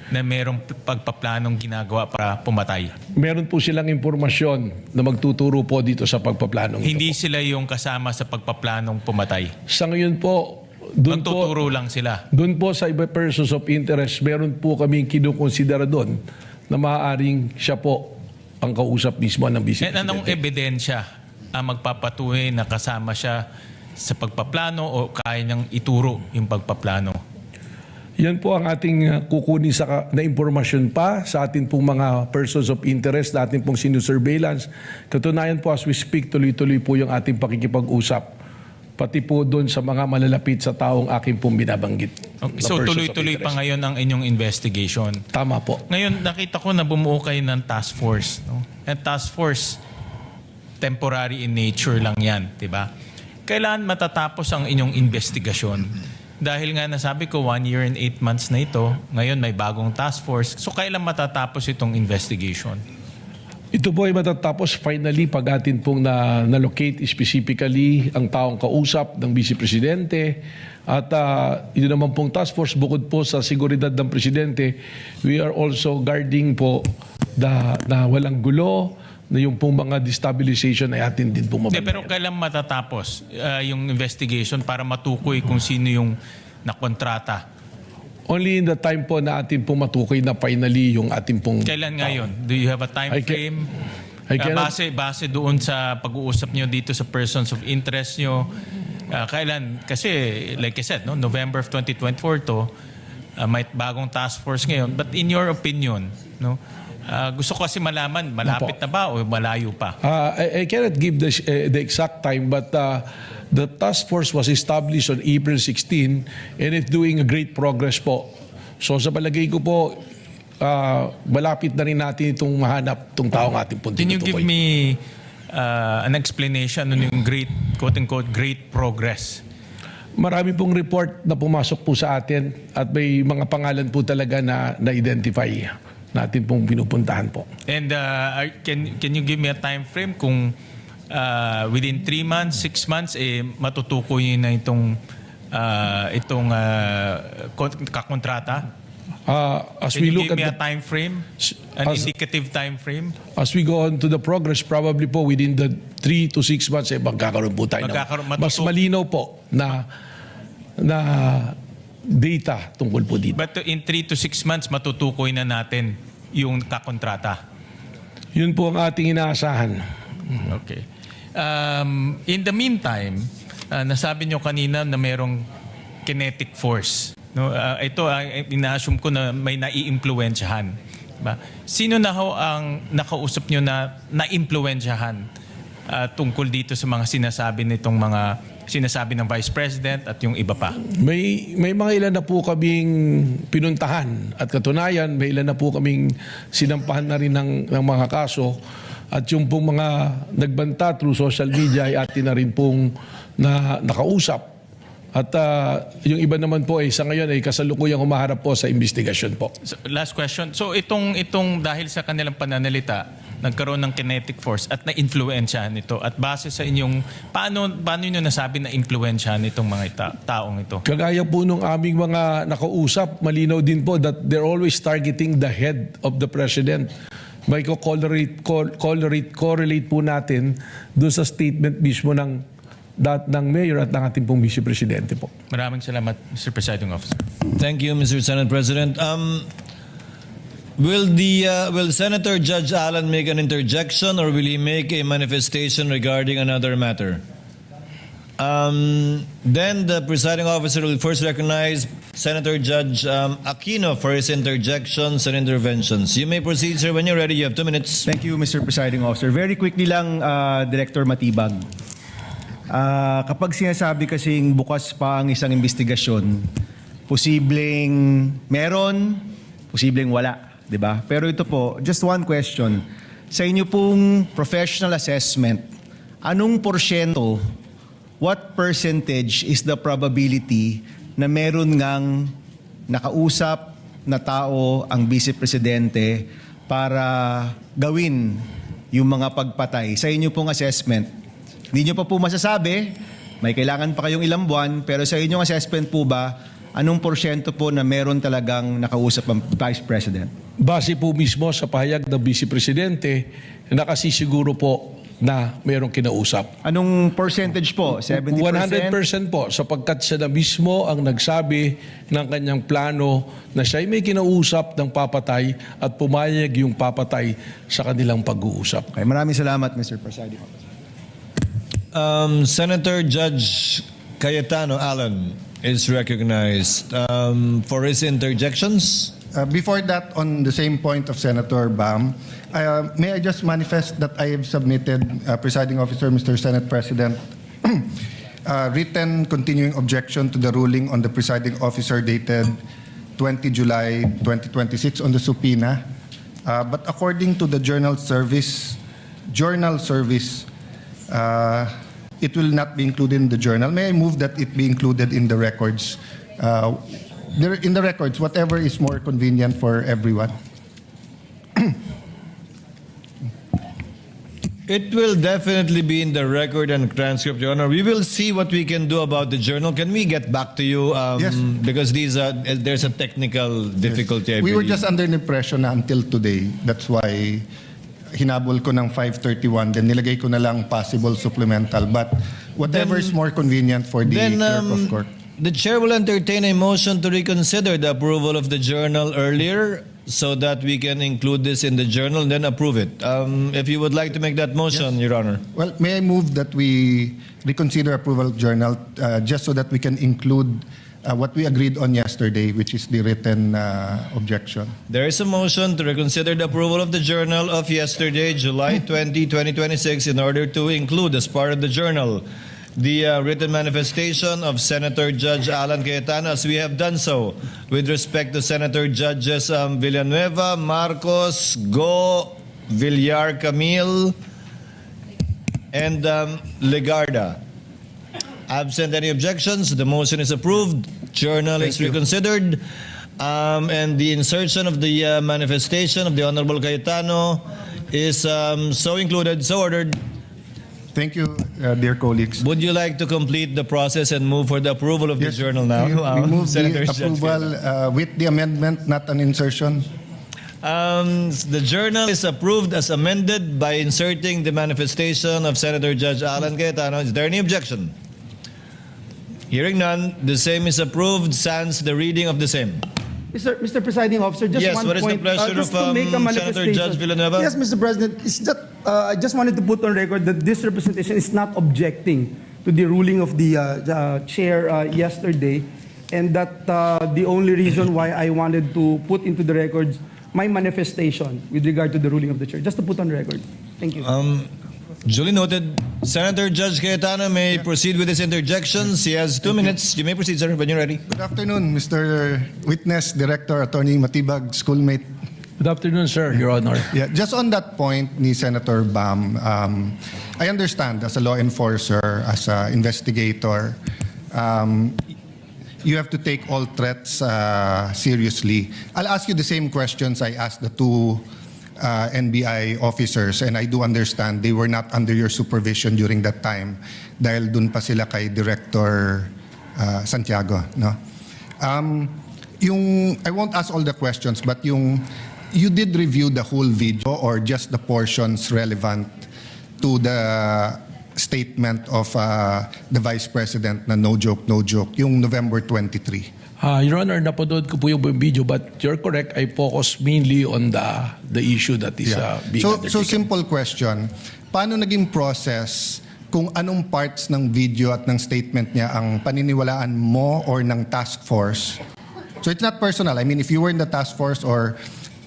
na mayroong pagpaplanong ginagawa para pumatay. Meron po silang impormasyon na magtuturo po dito sa pagpaplanong Hindi ito po. sila yung kasama sa pagpaplanong pumatay. Sa ngayon po, doon po, Magtuturo lang sila. doon po sa iba persons of interest, meron po kaming kinukonsidera doon na maaaring siya po ang kausap mismo ng Vice And anong Presidente. ebidensya ang magpapatunay na kasama siya sa pagpaplano o kaya niyang ituro yung pagpaplano? Yan po ang ating kukunin na impormasyon pa sa ating pong mga persons of interest na ating pong sinusurveillance. Katunayan po, as we speak, tuloy-tuloy po yung ating pakikipag-usap. Pati po doon sa mga malalapit sa taong aking pong binabanggit. Okay, na so persons of tuloy-tuloy pa interest. ngayon ang inyong investigation. Tama po. Ngayon, nakita ko na bumuo kayo ng task force. No? And task force, temporary in nature lang yan, di ba? Kailan matatapos ang inyong investigasyon? Dahil nga nasabi ko, 1 year and 8 months na ito, ngayon may bagong task force. So kailan matatapos itong investigation? Ito po ay matatapos finally pag atin pong na-locate specifically ang taong kausap ng Vice Presidente. At ito naman pong task force, bukod po sa seguridad ng Presidente, we are also guarding po na walang gulo, na yung pong mga destabilization ay atin din pong Hindi, mabantayan. pero kailan matatapos yung investigation para matukoy kung sino yung nakontrata? Only in the time po na atin pong matukoy na finally yung ating pong... Kailan ngayon? Do you have a time frame? I cannot- Base doon sa pag-uusap nyo dito sa persons of interest nyo, kailan? Kasi, like I said, no, November of 2024 to, may bagong task force ngayon. But in your opinion, no? Gusto ko kasi malaman, malapit na ba o malayo pa? I cannot give the exact time, but the task force was established on April 16 and it's doing a great progress po. So sa palagay ko po, malapit na rin natin itong mahanap itong taong ating punting. Can you give me an explanation ano yung great, quote-unquote, great progress? Marami pong report na pumasok po sa atin at may mga pangalan po talaga na na-identify natin pong pinupuntahan po. And can you give me a time frame kung within 3 months, 6 months, matutukoy na itong kakontrata? As Can we you look give me at a time frame? An indicative time frame? as we go on to the progress, probably po within the 3 to 6 months, magkakaroon po tayo ng mas malinaw po na data tungkol po dito. But in 3 to 6 months, matutukoy na natin yung kakontrata. Yun po ang ating inaasahan. Okay. In the meantime, nasabi nyo kanina na merong kinetic force. No, ito ina-assume ko na may nai-impluwensyahan. Ba? Sino na ho ang nakausap nyo na na-impluwensyahan tungkol dito sa mga sinasabi nitong mga sinasabi ng Vice President at yung iba pa? May mga ilan na po kaming pinuntahan at katunayan, may ilan na po kaming sinampahan na rin ng mga kaso at yung pong mga nagbanta through social media ay atin na rin pong nakausap. At yung iba naman po sa ngayon ay kasalukuyang humaharap po sa investigasyon po. So, last question. So itong dahil sa kanilang pananalita, nagkaroon ng kinetic force at na-influensyahan ito. At base sa inyong, paano nyo nasabi na influensyahan itong mga taong ito? Kagaya po nung aming mga nakausap, malinaw din po that they're always targeting the head of the president. May correlate po natin doon sa statement mismo ng mayor at ng ating pong vice presidente po. Maraming salamat, Mr. Presiding Officer. Thank you, Mr. Senate President. Will Senator Judge Allen make an interjection or will he make a manifestation regarding another matter? Then the presiding officer will first recognize Senator Judge Aquino for his interjections and interventions. You may proceed, sir, when you're ready. You have 2 minutes. Thank you, Mr. Presiding Officer. Very quickly lang, Director Matibag. Kapag sinasabi kasing bukas pa ang isang investigasyon, posibleng meron, posibleng wala, di ba? Pero ito po, just one question. Sa inyo pong professional assessment, anong porsyento, what percentage is the probability na meron ngang nakausap na tao ang Vice Presidente para gawin yung mga pagpatay? Sa inyo pong assessment, hindi nyo pa po masasabi, may kailangan pa kayong ilang buwan, pero sa inyong assessment po ba, anong porsyento po na meron talagang nakausap ang Vice President? Base po mismo sa pahayag ng Vice Presidente, nakasisiguro po na mayroong kinausap. Anong percentage po? 70%? 100% po, sapagkat siya na mismo ang nagsabi ng kanyang plano na siya ay may kinausap ng papatay at pumayag yung papatay sa kanilang pag-uusap. Okay, maraming salamat, Mr. Presiding Officer. Senator Judge Cayetano Allen is recognized for his interjections. Before that, on the same point of Senator Bam, may I just manifest that I have submitted, Presiding Officer, Mr. Senate President, written continuing objection to the ruling on the Presiding Officer dated 20 July 2026 on the subpoena. But according to the journal service, it will not be included in the journal. May I move that it be included in the records? In the records, whatever is more convenient for everyone. It will definitely be in the record and transcript, Your Honor. We will see what we can do about the journal. Can we get back to you? Yes. Because there's a technical difficulty. I We were believe. just under the impression na until today. That's why hinabol ko ng 531, then nilagay ko na lang possible supplemental. But whatever is more convenient for the clerk of court. The chair will entertain a motion to reconsider the approval of the journal earlier so that we can include this in the journal and then approve it. If you would like to make that motion, Your Honor. Well, may I move that we reconsider approval of journal just so that we can include what we agreed on yesterday, which is the written objection. There is a motion to reconsider the approval of the journal of yesterday, July 20, 2026, in order to include as part of the journal the written manifestation of Senator Judge Alan Cayetano, as we have done so with respect to Senator Judges Villanueva, Marcos, Go, Villar Camille, and Legarda. Absent any objections, the motion is approved. Journal is reconsidered. And the insertion of the manifestation of the Honorable Cayetano is so included, so ordered. Thank you, dear colleagues. Would you like to complete the process and move for the approval of the journal now? We move Senator the Judge approval with the amendment, not an insertion. The journal is approved as amended by inserting the manifestation of Senator Judge Alan Cayetano. Is there any objection? Hearing none, the same is approved, sans the reading of the same. Mr. Presiding Officer, just Yes, one what is the point. pleasure Just of, to make a Senator manifestation. Judge Villanueva? Yes, Mr. President. It's just, I just wanted to put on record that this representation is not objecting to the ruling of the chair yesterday, and that the only reason why I wanted to put into the records my manifestation with regard to the ruling of the chair. Just to put on record. Thank you. Duly noted. Senator Judge Cayetano may proceed with his interjections. He has 2 minutes. You may proceed, sir, when you're ready. Good afternoon, Mr. Witness, Director, Attorney Matibag, schoolmate. Good afternoon, sir, Your Honor. Yeah, just on that point ni Senator Bam, I understand as a law enforcer, as an investigator, you have to take all threats seriously. I'll ask you the same questions I asked the two NBI officers, and I do understand they were not under your supervision during that time dahil dun pa sila kay Director Santiago. No? I won't ask all the questions, but you did review the whole video or just the portions relevant to the statement of the Vice President na no joke, yung November 23. Your Honor, napanood ko po yung video, but you're correct, I focus mainly on the issue that is being So undertaken. simple question, paano naging process kung anong parts ng video at ng statement niya ang paniniwalaan mo or ng task force? So it's not personal. I mean, if you were in the task force or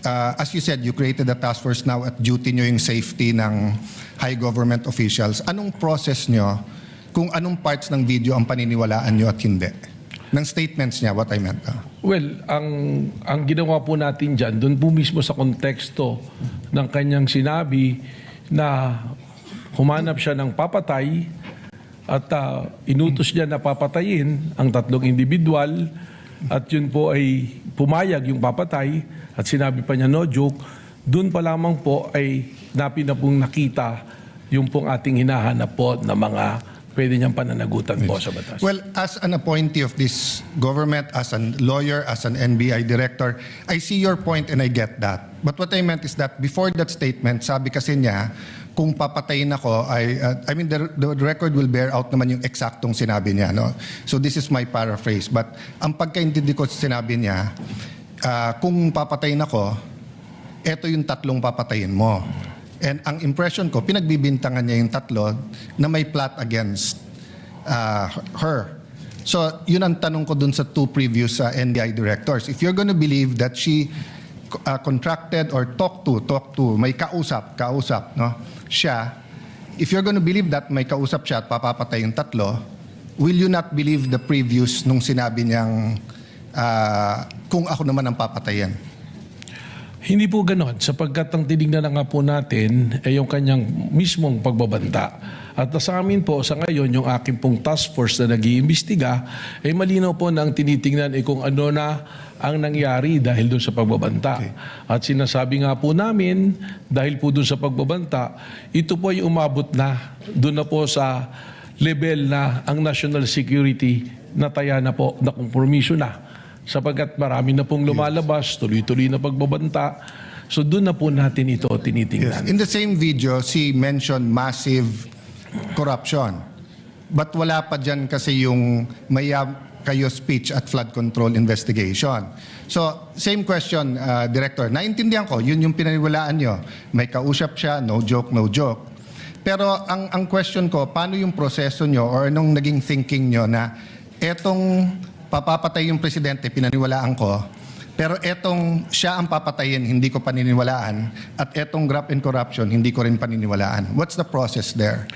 as you said, you created a task force now at duty nyo yung safety ng high government officials. Anong process nyo kung anong parts ng video ang paniniwalaan nyo at hindi? Ng statements niya, what I meant. Well, ang ginawa po natin dyan, doon po mismo sa konteksto ng kanyang sinabi na humanap siya ng papatay at inutos niya na papatayin ang tatlong individual at yun po ay pumayag yung papatay at sinabi pa niya no joke, doon pa lamang po ay na pong nakita yung pong ating hinahanap po na mga pwede niyang pananagutan po sa batas. Well, as an appointee of this government, as a lawyer, as an NBI director, I see your point and I get that. But what I meant is that before that statement, sabi kasi niya, kung papatayin ako, I mean, the record will bear out naman yung eksaktong sinabi niya. No? So this is my paraphrase. But ang pagkaintindi ko sa sinabi niya, kung papatayin ako, eto yung tatlong papatayin mo. And ang impression ko, pinagbibintangan niya yung tatlo na may plot against her. So, yun ang tanong ko dun sa two previous NBI directors. If you're gonna believe that she contracted or talked to, may kausap, no? Siya, if you're gonna believe that may kausap siya at papapatay yung tatlo, will you not believe the previous nung sinabi niyang kung ako naman ang papatayin? Hindi po ganon, sapagkat ang tinignan na nga po natin ay yung kanyang mismong pagbabanta. At sa amin po, sa ngayon, yung aking pong task force na nag-iimbestiga, ay malinaw po na ang tinitingnan ay kung ano na ang nangyari dahil doon sa pagbabanta. Okay. At sinasabi nga po namin, dahil po doon sa pagbabanta, ito po ay umabot na, doon na po sa level na ang national security nataya na po, na kompromiso na. Sapagkat marami na pong lumalabas, tuloy-tuloy na pagbabanta. So doon na po natin ito tinitingnan. Yes. In the same video, she mentioned massive corruption. But wala pa dyan kasi yung kayo speech at flood control investigation. So, same question, Director. Naintindihan ko, yun yung pinaniwalaan nyo. May kausap siya, no joke, no joke. Pero ang question ko, paano yung proseso nyo or anong naging thinking nyo na etong papapatay yung presidente, pinaniwalaan ko, pero etong siya ang papatayin, hindi ko paniniwalaan, at etong graft and corruption, hindi ko rin paniniwalaan. What's the process there?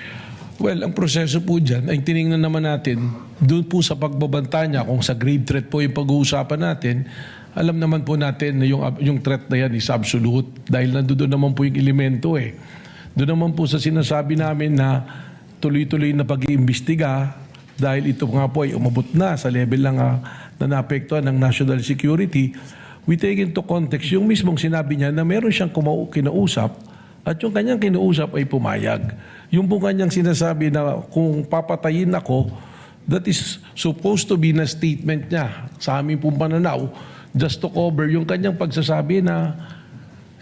Well, ang proseso po dyan ay tinignan naman natin doon po sa pagbabanta niya kung sa grave threat po yung pag-uusapan natin. Alam naman po natin na yung threat na yan is absolute dahil nandoon naman po yung elemento eh. Doon naman po sa sinasabi namin na tuloy-tuloy na pag-iimbestiga dahil ito nga po ay umabot na sa level lang na naapektuhan ng national security. We take into context yung mismong sinabi niya na meron siyang kinausap at yung kanyang kinausap ay pumayag. Yung po kanyang sinasabi na kung papatayin ako, that is supposed to be na statement niya sa aming pong pananaw just to cover yung kanyang pagsasabi na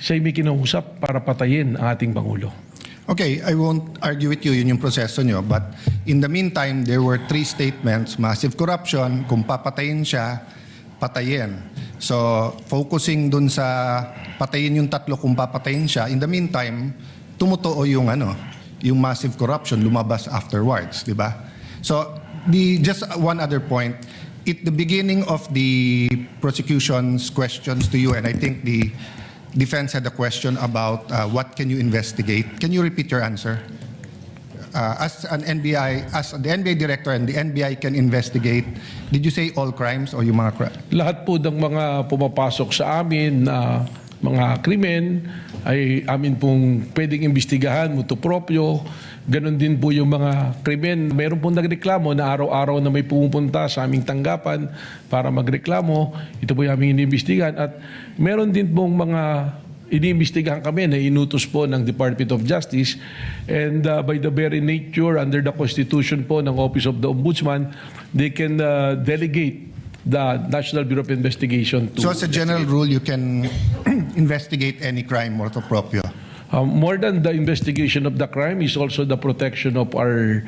siya'y may kinausap para patayin ang ating Pangulo. Okay, I won't argue with you, yun yung proseso nyo. But in the meantime, there were 3 statements, massive corruption, kung papatayin siya, patayin. So, focusing dun sa patayin yung 3 kung papatayin siya, in the meantime, tumutuo yung yung massive corruption lumabas afterwards, di ba? So, just one other point, at the beginning of the prosecution's questions to you, and I think the defense had a question about what can you investigate. Can you repeat your answer? As the NBI director and the NBI can investigate, did you say all crimes o yung mga Lahat po ng mga pumapasok sa amin na mga krimen ay amin pong pwedeng imbestigahan, mutu proprio. Ganon din po yung mga krimen. Meron pong nagreklamo na araw-araw na may pumupunta sa aming tanggapan para magreklamo. Ito po yung aming iniimbestigahan. At meron din pong mga iniimbestigahan kami na inutos po ng Department of Justice. And by the very nature, under the Constitution po ng Office of the Ombudsman, they can delegate the National Bureau of Investigation to... So as a general rule, you can investigate any crime, motu proprio? More than the investigation of the crime is also the protection of our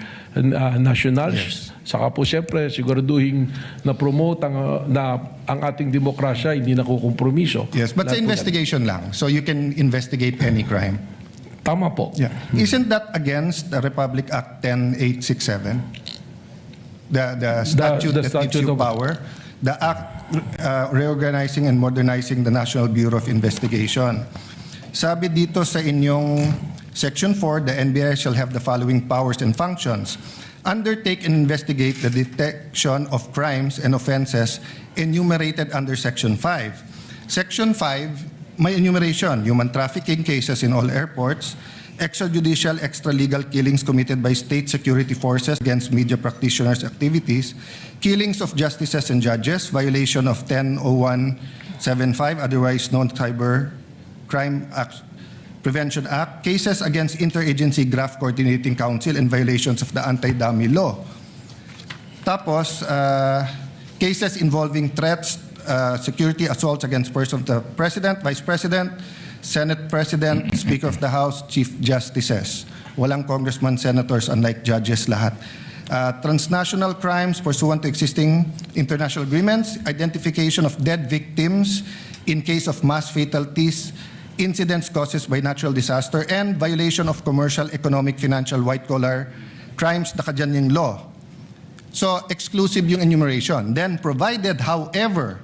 nationals. Yes. Saka po siyempre siguraduhin na promote ang ating demokrasya hindi nakukompromiso. Yes, but sa Lahat po investigation lang. So you can investigate any crime. Tama po. Yeah. Isn't that against the Republic Act 10867? The statute the that gives statute you of- power? The act reorganizing and modernizing the National Bureau of Investigation. Sabi dito sa inyong Section 4, the NBI shall have the following powers and functions. Undertake and investigate the detection of crimes and offenses enumerated under Section 5. Section 5, may enumeration, human trafficking cases in all airports, extrajudicial, extralegal killings committed by state security forces against media practitioners' activities, killings of justices and judges, violation of 100175, otherwise known Cyber Crime Act, Prevention Act, cases against Interagency Graft Coordinating Council and violations of the Anti-Dummy Law. Tapos, cases involving threats, security assaults against persons of the President, Vice President, Senate President, Speaker of the House, Chief Justices. Walang congressman, senators, unlike judges lahat. Transnational crimes pursuant to existing international agreements, identification of dead victims in case of mass fatalities, incidents caused by natural disaster, and violation of commercial, economic, financial, white-collar crimes, nakadyan yung law. So, exclusive yung enumeration. Then, provided, however,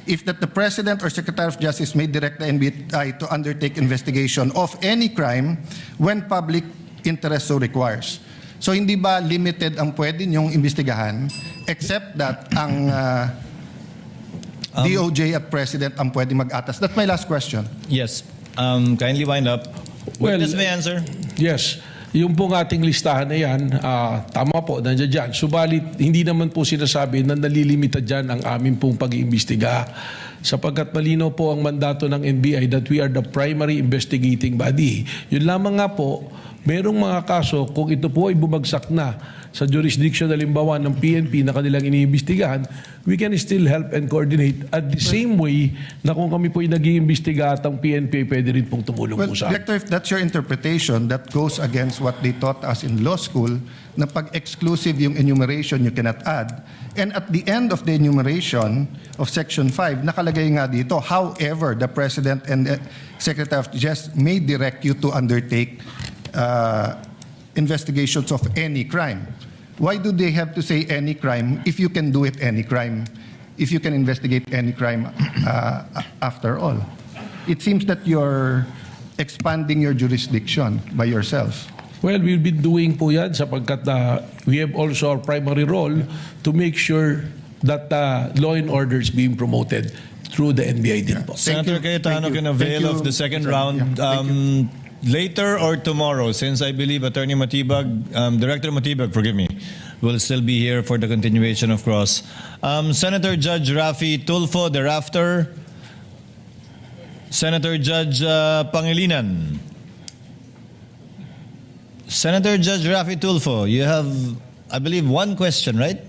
if that the President or Secretary of Justice may direct the NBI to undertake investigation of any crime when public interest so requires. So hindi ba limited ang pwede niyong imbestigahan except that ang DOJ at President ang pwede mag-atas? That's my last question. Yes. Kindly wind up. Well, Witness may answer. Yes. Yung pong ating listahan na yan, tama po, nandiyan dyan. Subalit, hindi naman po sinasabi na nalilimita dyan ang aming pong pag-iimbestiga. Sapagkat malinaw po ang mandato ng NBI that we are the primary investigating body. Yun lamang nga po, merong mga kaso, kung ito po ay bumagsak na sa jurisdiction halimbawa ng PNP na kanilang iniimbestigahan, we can still help and coordinate at the same way na kung kami po ay nag-iimbestiga at ang PNP pwede rin pong tumulong Well, po sa amin. Director, if that's your interpretation, that goes against what they taught us in law school, na pag exclusive yung enumeration, you cannot add. And at the end of the enumeration of Section 5, nakalagay nga dito, however, the President and the Secretary of Justice may direct you to undertake investigations of any crime. Why do they have to say any crime if you can do it any crime? If you can investigate any crime after all? It seems that you're expanding your jurisdiction by yourself. Well, we've been doing po yan sapagkat we have also our primary role to make sure that law and order is being promoted through the NBI din po. Senator Cayetano can avail of the second round later or tomorrow, since I believe Attorney Matibag, Director Matibag, forgive me, will still be here for the continuation of cross. Senator Judge Rafi Tulfo thereafter. Senator Judge Pangilinan. Senator Judge Rafi Tulfo, you have, I believe, one question, right?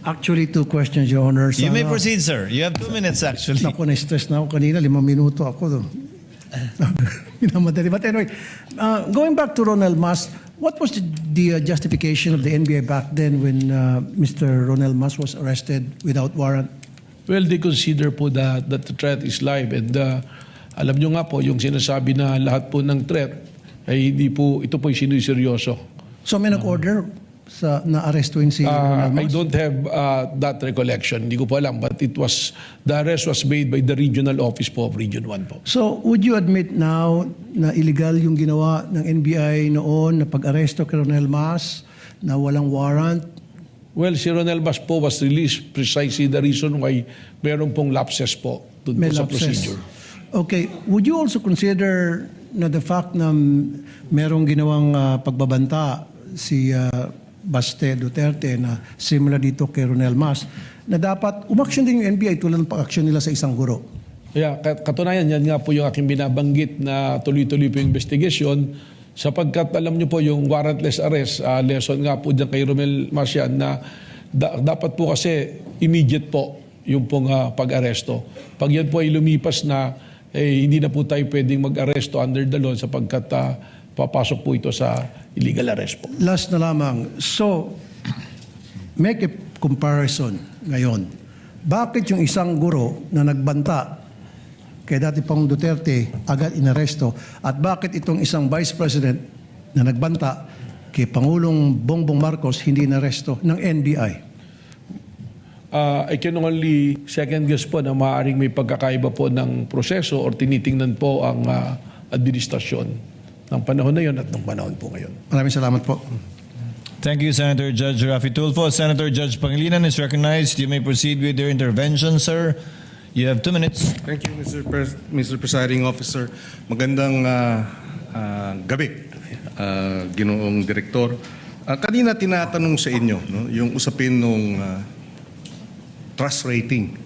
Actually, 2 questions, Your Honor. You may proceed, sir. You have 2 minutes, actually. Naku, na-stress na ako kanina. 5 minuto ako doon. Minamadali. But anyway, going back to Ronald Mas, what was the justification of the NBI back then when Mr. Ronald Mas was arrested without warrant? Well, they consider po that the threat is live. And alam nyo nga po, yung sinasabi na lahat po ng threat, ay hindi po, ito po yung sinuseryoso. So may nag-order na arestuin si Ronald Mas? I don't have that recollection. Hindi ko po alam. But it was, the arrest was made by the regional office po of Region 1 po. So would you admit now na illegal yung ginawa ng NBI noon na pag-aresto kay Ronald Mas na walang warrant? Well, si Ronald Mas po was released precisely the reason why meron pong lapses po dun po sa procedure. Okay. Would you also consider na the fact na merong ginawang pagbabanta si Baste Duterte na similar dito kay Ronald Mas, na dapat umaksyon din yung NBI tulad ng pag-aksyon nila sa isang guro? Yeah, katunayan, yan nga po yung aking binabanggit na tuloy-tuloy po yung investigation sapagkat alam nyo po yung warrantless arrest, lesson nga po dyan kay Romel Mas yan na dapat po kasi immediate po yung pong pag-aresto. Pag yan po ay lumipas na, hindi na po tayo pwedeng mag-aresto under the law sapagkat papasok po ito sa illegal arrest po. Last na lamang. So, make a comparison ngayon. Bakit yung isang guro na nagbanta kay dati pang Duterte agad inaresto at bakit itong isang vice president na nagbanta kay Pangulong Bongbong Marcos hindi inaresto ng NBI? I can only second guess po na maaaring may pagkakaiba po ng proseso or tinitingnan po ang administrasyon ng panahon na yun at ng panahon po ngayon. Maraming salamat po. Thank you, Senator Judge Rafi Tulfo. Senator Judge Pangilinan is recognized. You may proceed with your intervention, sir. You have 2 minutes. Thank you, Mr. Presiding Officer. Magandang gabi, Ginoong Direktor. Kanina tinatanong sa inyo yung usapin nung trust rating.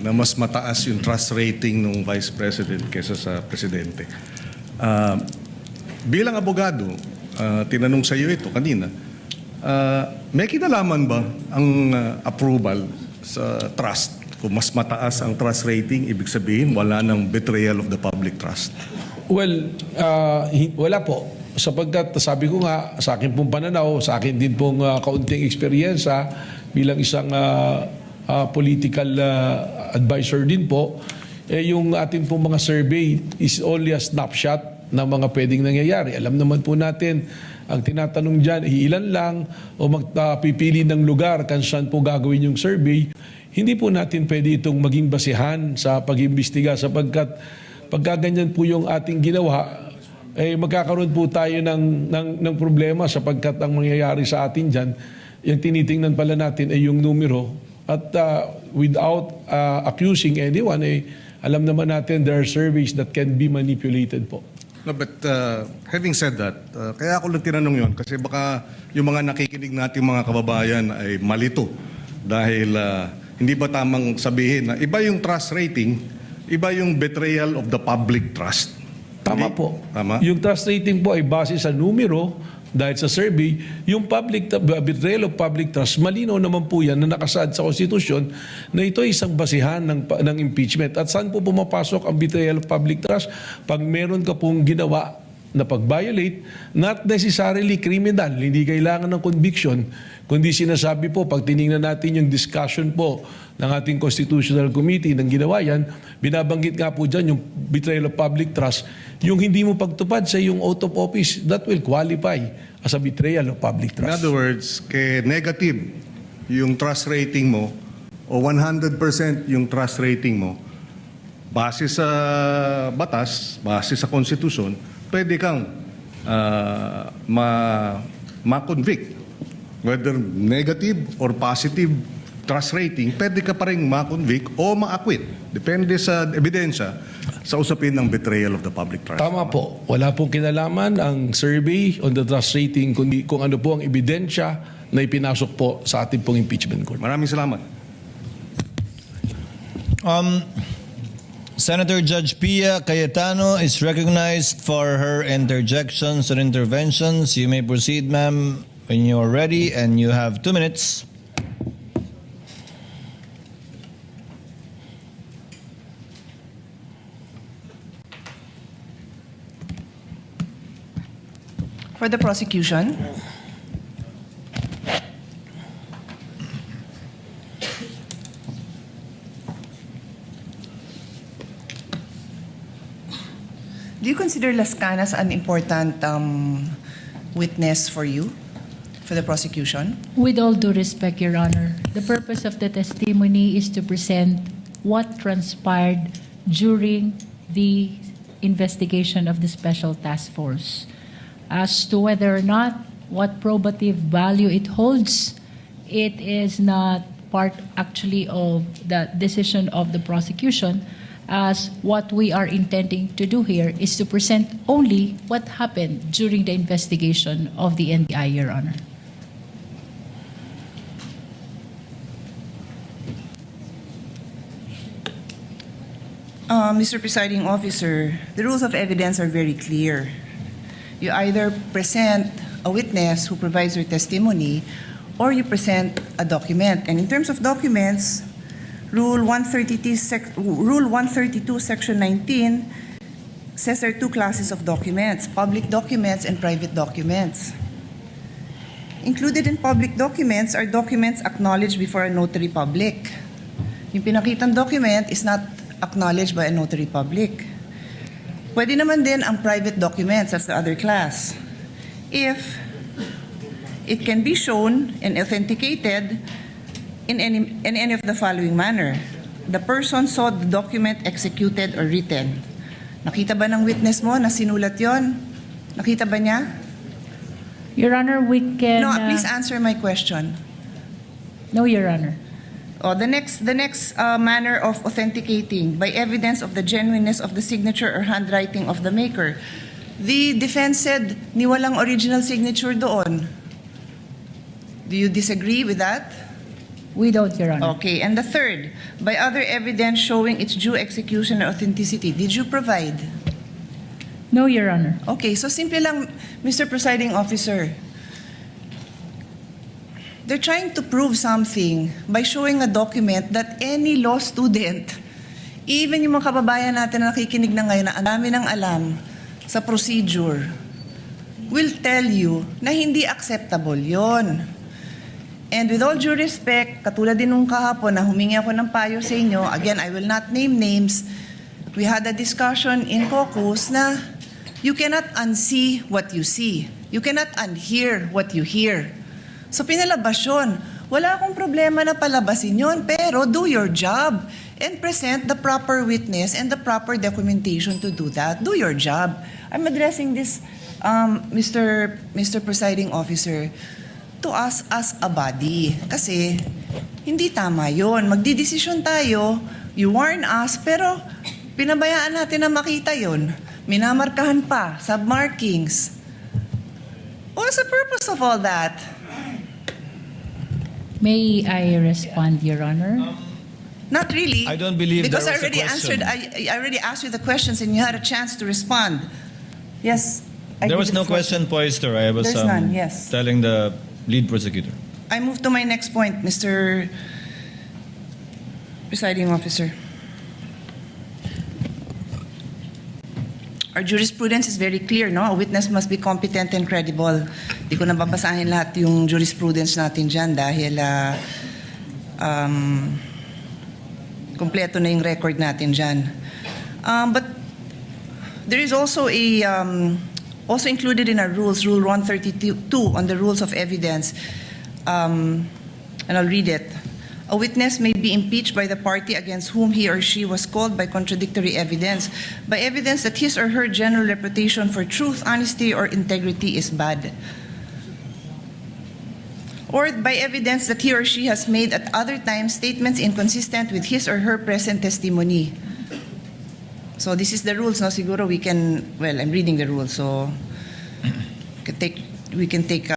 Na mas mataas yung trust rating ng Vice President kaysa sa Presidente. Bilang abogado, tinanong sa iyo ito kanina, may kinalaman ba ang approval sa trust? Kung mas mataas ang trust rating, ibig sabihin wala ng betrayal of the public trust. Well, wala po. Sapagkat sabi ko nga, sa akin pong pananaw, sa akin din pong kaunting eksperyensya bilang isang political advisor din po, yung ating pong mga survey is only a snapshot ng mga pwedeng nangyayari. Alam naman po natin, ang tinatanong dyan, ilan lang o magpipili ng lugar kung saan po gagawin yung survey. Hindi po natin pwede itong maging basihan sa pag-imbestiga sapagkat pagkaganyan po yung ating ginawa, magkakaroon po tayo ng problema sapagkat ang mangyayari sa atin dyan, yung tinitingnan pala natin ay yung numero at without accusing anyone, alam naman natin there are surveys that can be manipulated po. No, but having said that, kaya ako lang tinanong yon kasi baka yung mga nakikinig nating mga kababayan ay malito dahil hindi ba tamang sabihin na iba yung trust rating, iba yung betrayal of the public trust? Tama po. Tama? Yung trust rating po ay base sa numero dahil sa survey. Yung betrayal of public trust, malinaw naman po yan na nakasaad sa konstitusyon na ito ay isang basihan ng impeachment. At saan po pumapasok ang betrayal of public trust? Pag meron ka pong ginawa na pag-violate, not necessarily criminal, hindi kailangan ng conviction, kundi sinasabi po, pag tinignan natin yung discussion po ng ating Constitutional Committee ng ginawa yan, binabanggit nga po dyan yung betrayal of public trust, yung hindi mo pagtupad sa yung oath of office, that will qualify as a betrayal of public In trust. other words, negative yung trust rating mo o 100% yung trust rating mo, base sa batas, base sa konstitusyon, pwede kang ma-convict. Whether negative or positive trust rating, pwede ka pa rin ma-convict o ma-acquit. Depende sa ebidensya sa usapin ng betrayal of the public trust. Tama po. Wala pong kinalaman ang survey on the trust rating kundi kung ano po ang ebidensya na ipinasok po sa ating pong impeachment court. Maraming salamat. Senator Judge Pia Cayetano is recognized for her interjections and interventions. You may proceed, ma'am, when you are ready, and you have 2 minutes. For the prosecution, do you consider Las Canas an important witness for you, for the prosecution? With all due respect, Your Honor, the purpose of the testimony is to present what transpired during the investigation of the Special Task Force. As to whether or not what probative value it holds, it is not part actually of the decision of the prosecution, as what we are intending to do here is to present only what happened during the investigation of the NBI, Your Honor. Mr. Presiding Officer, the rules of evidence are very clear. You either present a witness who provides your testimony or you present a document. And in terms of documents, Rule 132, Section 19 says there are 2 classes of documents, public documents and private documents. Included in public documents are documents acknowledged before a notary public. Yung pinakitang document is not acknowledged by a notary public. Pwede naman din ang private documents, that's the other class. If it can be shown and authenticated in any of the following manner. The person saw the document executed or written. Nakita ba ng witness mo na sinulat yon? Nakita ba niya? Your Honor, we can... No, please answer my question. No, Your Honor. The next manner of authenticating by evidence of the genuineness of the signature or handwriting of the maker. The defense said ni walang original signature doon. Do you disagree with that? We don't, Your Honor. Okay, and the third, by other evidence showing its due execution or authenticity, did you provide? No, Your Honor. Okay, so simple lang, Mr. Presiding Officer. They're trying to prove something by showing a document that any law student, even yung mga kababayan natin na nakikinig na ngayon na ang dami ng alam sa procedure, will tell you na hindi acceptable yon. And with all due respect, katulad din nung kahapon na humingi ako ng payo sa inyo, again, I will not name names, we had a discussion in caucus na you cannot unsee what you see. You cannot unhear what you hear. So pinalabas yun. Wala akong problema na palabasin yun, pero do your job and present the proper witness and the proper documentation to do that. Do your job. I'm addressing this, Mr. Presiding Officer, to us as a body. Kasi hindi tama yun. Magdidesisyon tayo, you warn us, pero pinabayaan natin na makita yun. Minamarkahan pa, submarkings. What's the purpose of all that? May I respond, Your Honor? Not really. I don't believe because there I was a already question. answered. I already asked you the questions, and you had a chance to respond. Yes. There was no question posed, or I was There's none, yes. telling the lead prosecutor. I move to my next point, Mr. Presiding Officer. Our jurisprudence is very clear, no? A witness must be competent and credible. Di ko nababasahin lahat yung jurisprudence natin dyan dahil kompleto na yung record natin dyan. But there is also also included in our rules, Rule 132 on the rules of evidence, and I'll read it. A witness may be impeached by the party against whom he or she was called by contradictory evidence, by evidence that his or her general reputation for truth, honesty, or integrity is bad, or by evidence that he or she has made at other times statements inconsistent with his or her present testimony. So this is the rules, no? Siguro we can, well, I'm reading the rules, so we can take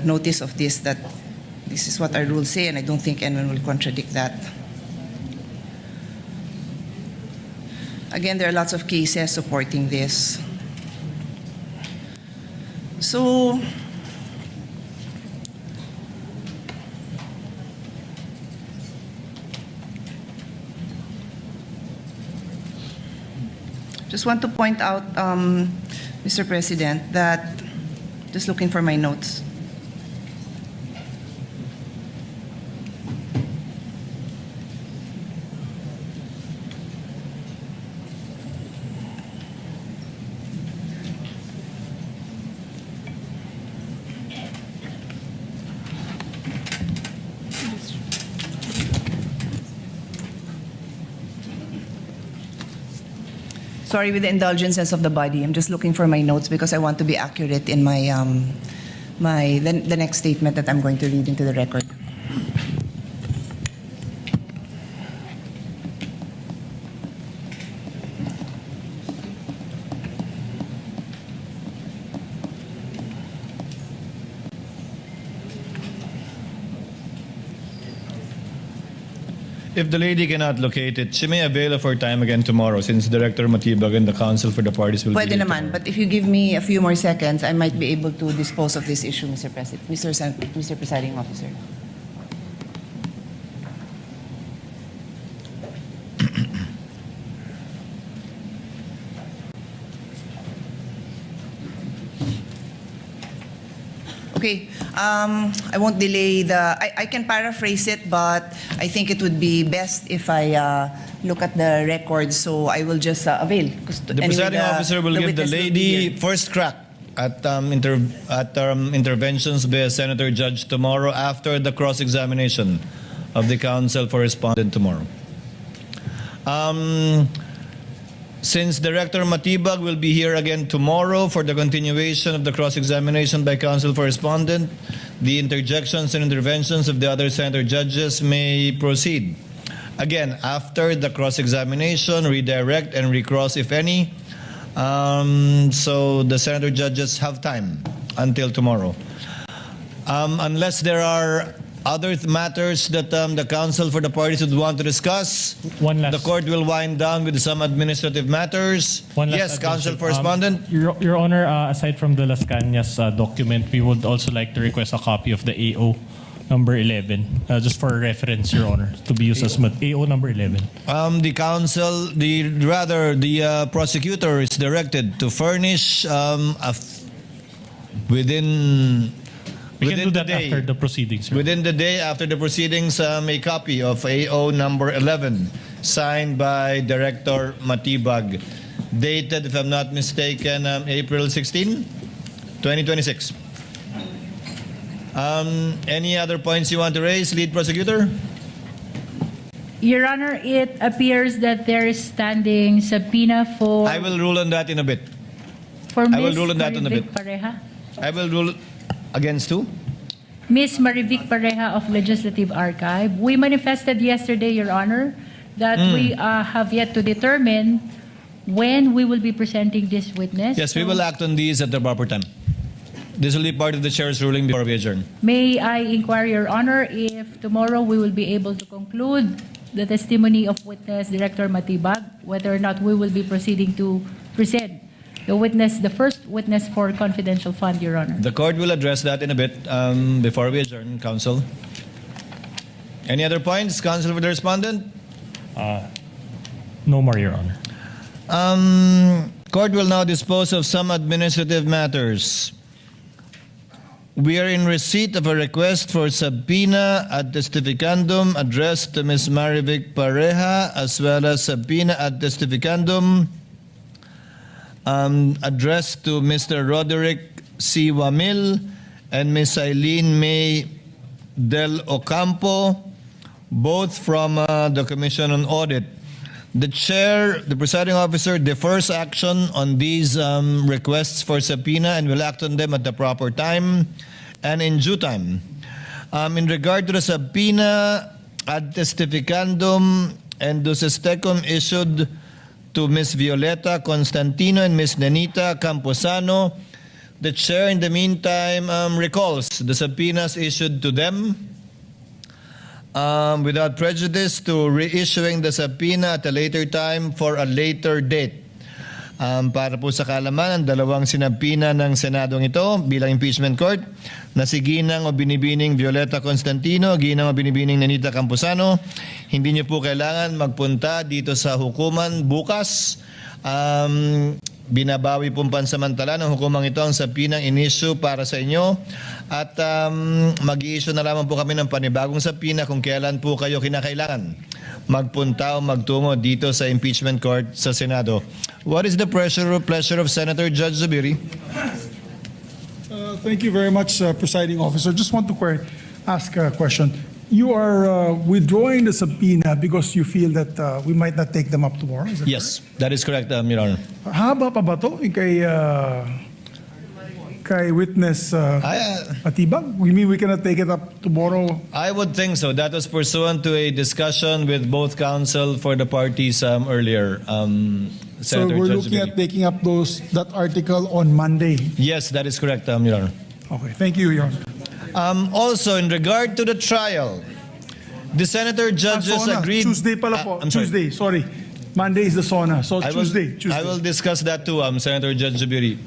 notice of this, that this is what our rules say, and I don't think anyone will contradict that. Again, there are lots of cases supporting this. So, just want to point out, Mr. President, that, just looking for my notes. Sorry, with the indulgences of the body, I'm just looking for my notes because I want to be accurate in my the next statement that I'm going to read into the record. If the lady cannot locate it, she may avail of her time again tomorrow, since Director Matibag and the counsel for the parties will Pwede be here naman, tomorrow. but if you give me a few more seconds, I might be able to dispose of this issue, Mr. President, Mr. Presiding Officer. Okay, I won't delay I can paraphrase it, but I think it would be best if I look at the records, so I will just avail. The presiding officer will give the witness will be lady here. first crack at interventions by a senator judge tomorrow after the cross-examination of the counsel for respondent tomorrow. Since Director Matibag will be here again tomorrow for the continuation of the cross-examination by counsel for respondent, the interjections and interventions of the other senator judges may proceed. Again, after the cross-examination, redirect and recross if any. So the senator judges have time until tomorrow. Unless there are other matters that the counsel for the parties would want to discuss, One last- the court will wind down with some administrative matters. One last Yes, counsel addition. for respondent. Your Honor, aside from the Las Cañas document, we would also like to request a copy of the AO number 11, just for reference, Your Honor, to be used as AO number 11. The counsel, the prosecutor is directed to furnish within We can do the that day. after the proceedings, Your Within the day after the proceedings, a copy of AO number 11, signed by Director Matibag, dated, if I'm not mistaken, April 16, 2026. Any other points you want to raise, lead prosecutor? Your Honor, it appears that there is standing subpoena for I will rule on that in a bit. for I will Ms. rule on that in a Marivic bit. Pareja. I will rule against who? Ms. Marivic Pareja of Legislative Archive. We manifested yesterday, Your Honor, that we have yet to determine when we will be presenting this witness. Yes, we So will act on these at the proper time. This will be part of the chair's ruling before we adjourn. May I inquire, Your Honor, if tomorrow we will be able to conclude the testimony of witness Director Matibag, whether or not we will be proceeding to present the first witness for confidential fund, Your Honor. The court will address that in a bit before we adjourn, counsel. Any other points, counsel for the respondent? No more, Your Honor. Court will now dispose of some administrative matters. We are in receipt of a request for subpoena ad testificandum addressed to Ms. Marivic Pareja, as well as subpoena ad testificandum addressed to Mr. Roderick C. Wamil and Ms. Eileen May Del Ocampo, both from the Commission on Audit. The chair, the presiding officer, defers action on these requests for subpoena and will act on them at the proper time and in due time. In regard to the subpoena ad testificandum and duces tecum issued to Ms. Violeta Constantino and Ms. Nenita Camposano, the chair in the meantime recalls the subpoenas issued to them without prejudice to reissuing the subpoena at a later time for a later date. Para po sa kaalaman, ang dalawang sinabpina ng Senadong ito bilang impeachment court na si Ginang o Binibining Violeta Constantino, Ginang o Binibining Nenita Camposano, hindi niyo po kailangan magpunta dito sa hukuman bukas. Binabawi pong pansamantala ng hukumang ito ang subpoenang in-issue para sa inyo at mag-i-issue na lamang po kami ng panibagong subpoena kung kailan po kayo kinakailangan magpunta o magtungo dito sa impeachment court sa Senado. What is the pleasure of Senator Judge Zubiri? Thank you very much, Presiding Officer. Just want to ask a question. You are withdrawing the subpoena because you feel that we might not take them up tomorrow? Is that Yes, that is correct, Your Honor. correct? Haba pa ba to kay witness Matibag? We mean we cannot take it up tomorrow? I would think so. That was pursuant to a discussion with both counsel for the parties earlier. So Senator we're Judge looking Zubiri. at taking up that article on Monday. Yes, that is correct, Your Honor. Okay, thank you, Your Honor. Also, in regard to the trial, the senator judges SONA, agreed. Tuesday pala po. I'm sorry. Tuesday, sorry. Monday is the SONA. So I will, Tuesday. I will discuss that too, Senator Judge Zubiri.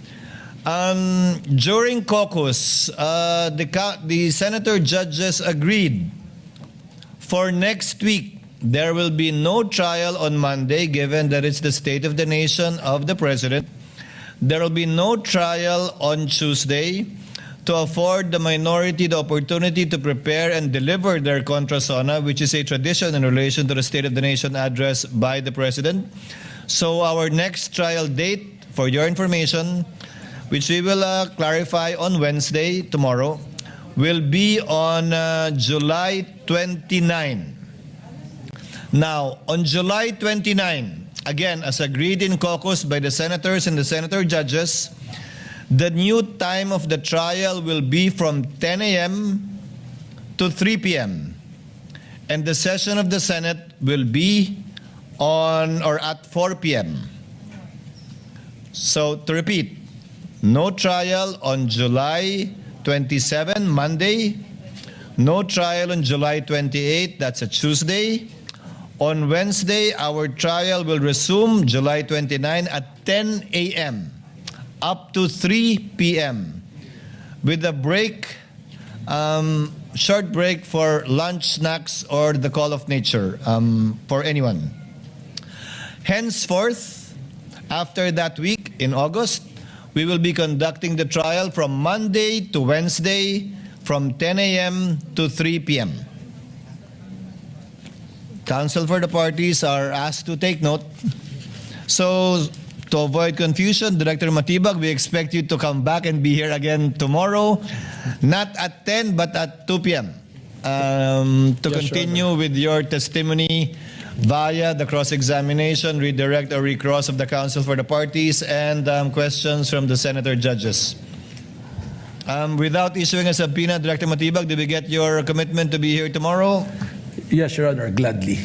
During caucus, the senator judges agreed for next week there will be no trial on Monday, given that it's the State of the Nation of the President. There will be no trial on Tuesday to afford the minority the opportunity to prepare and deliver their contra sona, which is a tradition in relation to the State of the Nation address by the President. So our next trial date, for your information, which we will clarify on Wednesday, tomorrow, will be on July 29. Now, on July 29, again, as agreed in caucus by the senators and the senator judges, the new time of the trial will be from 10 a.m. to 3 p.m. And the session of the Senate will be on or at 4 p.m. So, to repeat, no trial on July 27, Monday. No trial on July 28, that's a Tuesday. On Wednesday, our trial will resume July 29 at 10 a.m. up to 3 p.m. with a break, short break for lunch, snacks, or the call of nature for anyone. Henceforth, after that week in August, we will be conducting the trial from Monday to Wednesday from 10 a.m. to 3 p.m. Counsel for the parties are asked to take note. So, to avoid confusion, Director Matibag, we expect you to come back and be here again tomorrow, not at 10 but at 2 p.m. To continue with your testimony via the cross-examination, redirect or recross of the counsel for the parties, and questions from the senator judges. Without issuing a subpoena, Director Matibag, did we get your commitment to be here tomorrow? Yes, Your Honor, gladly.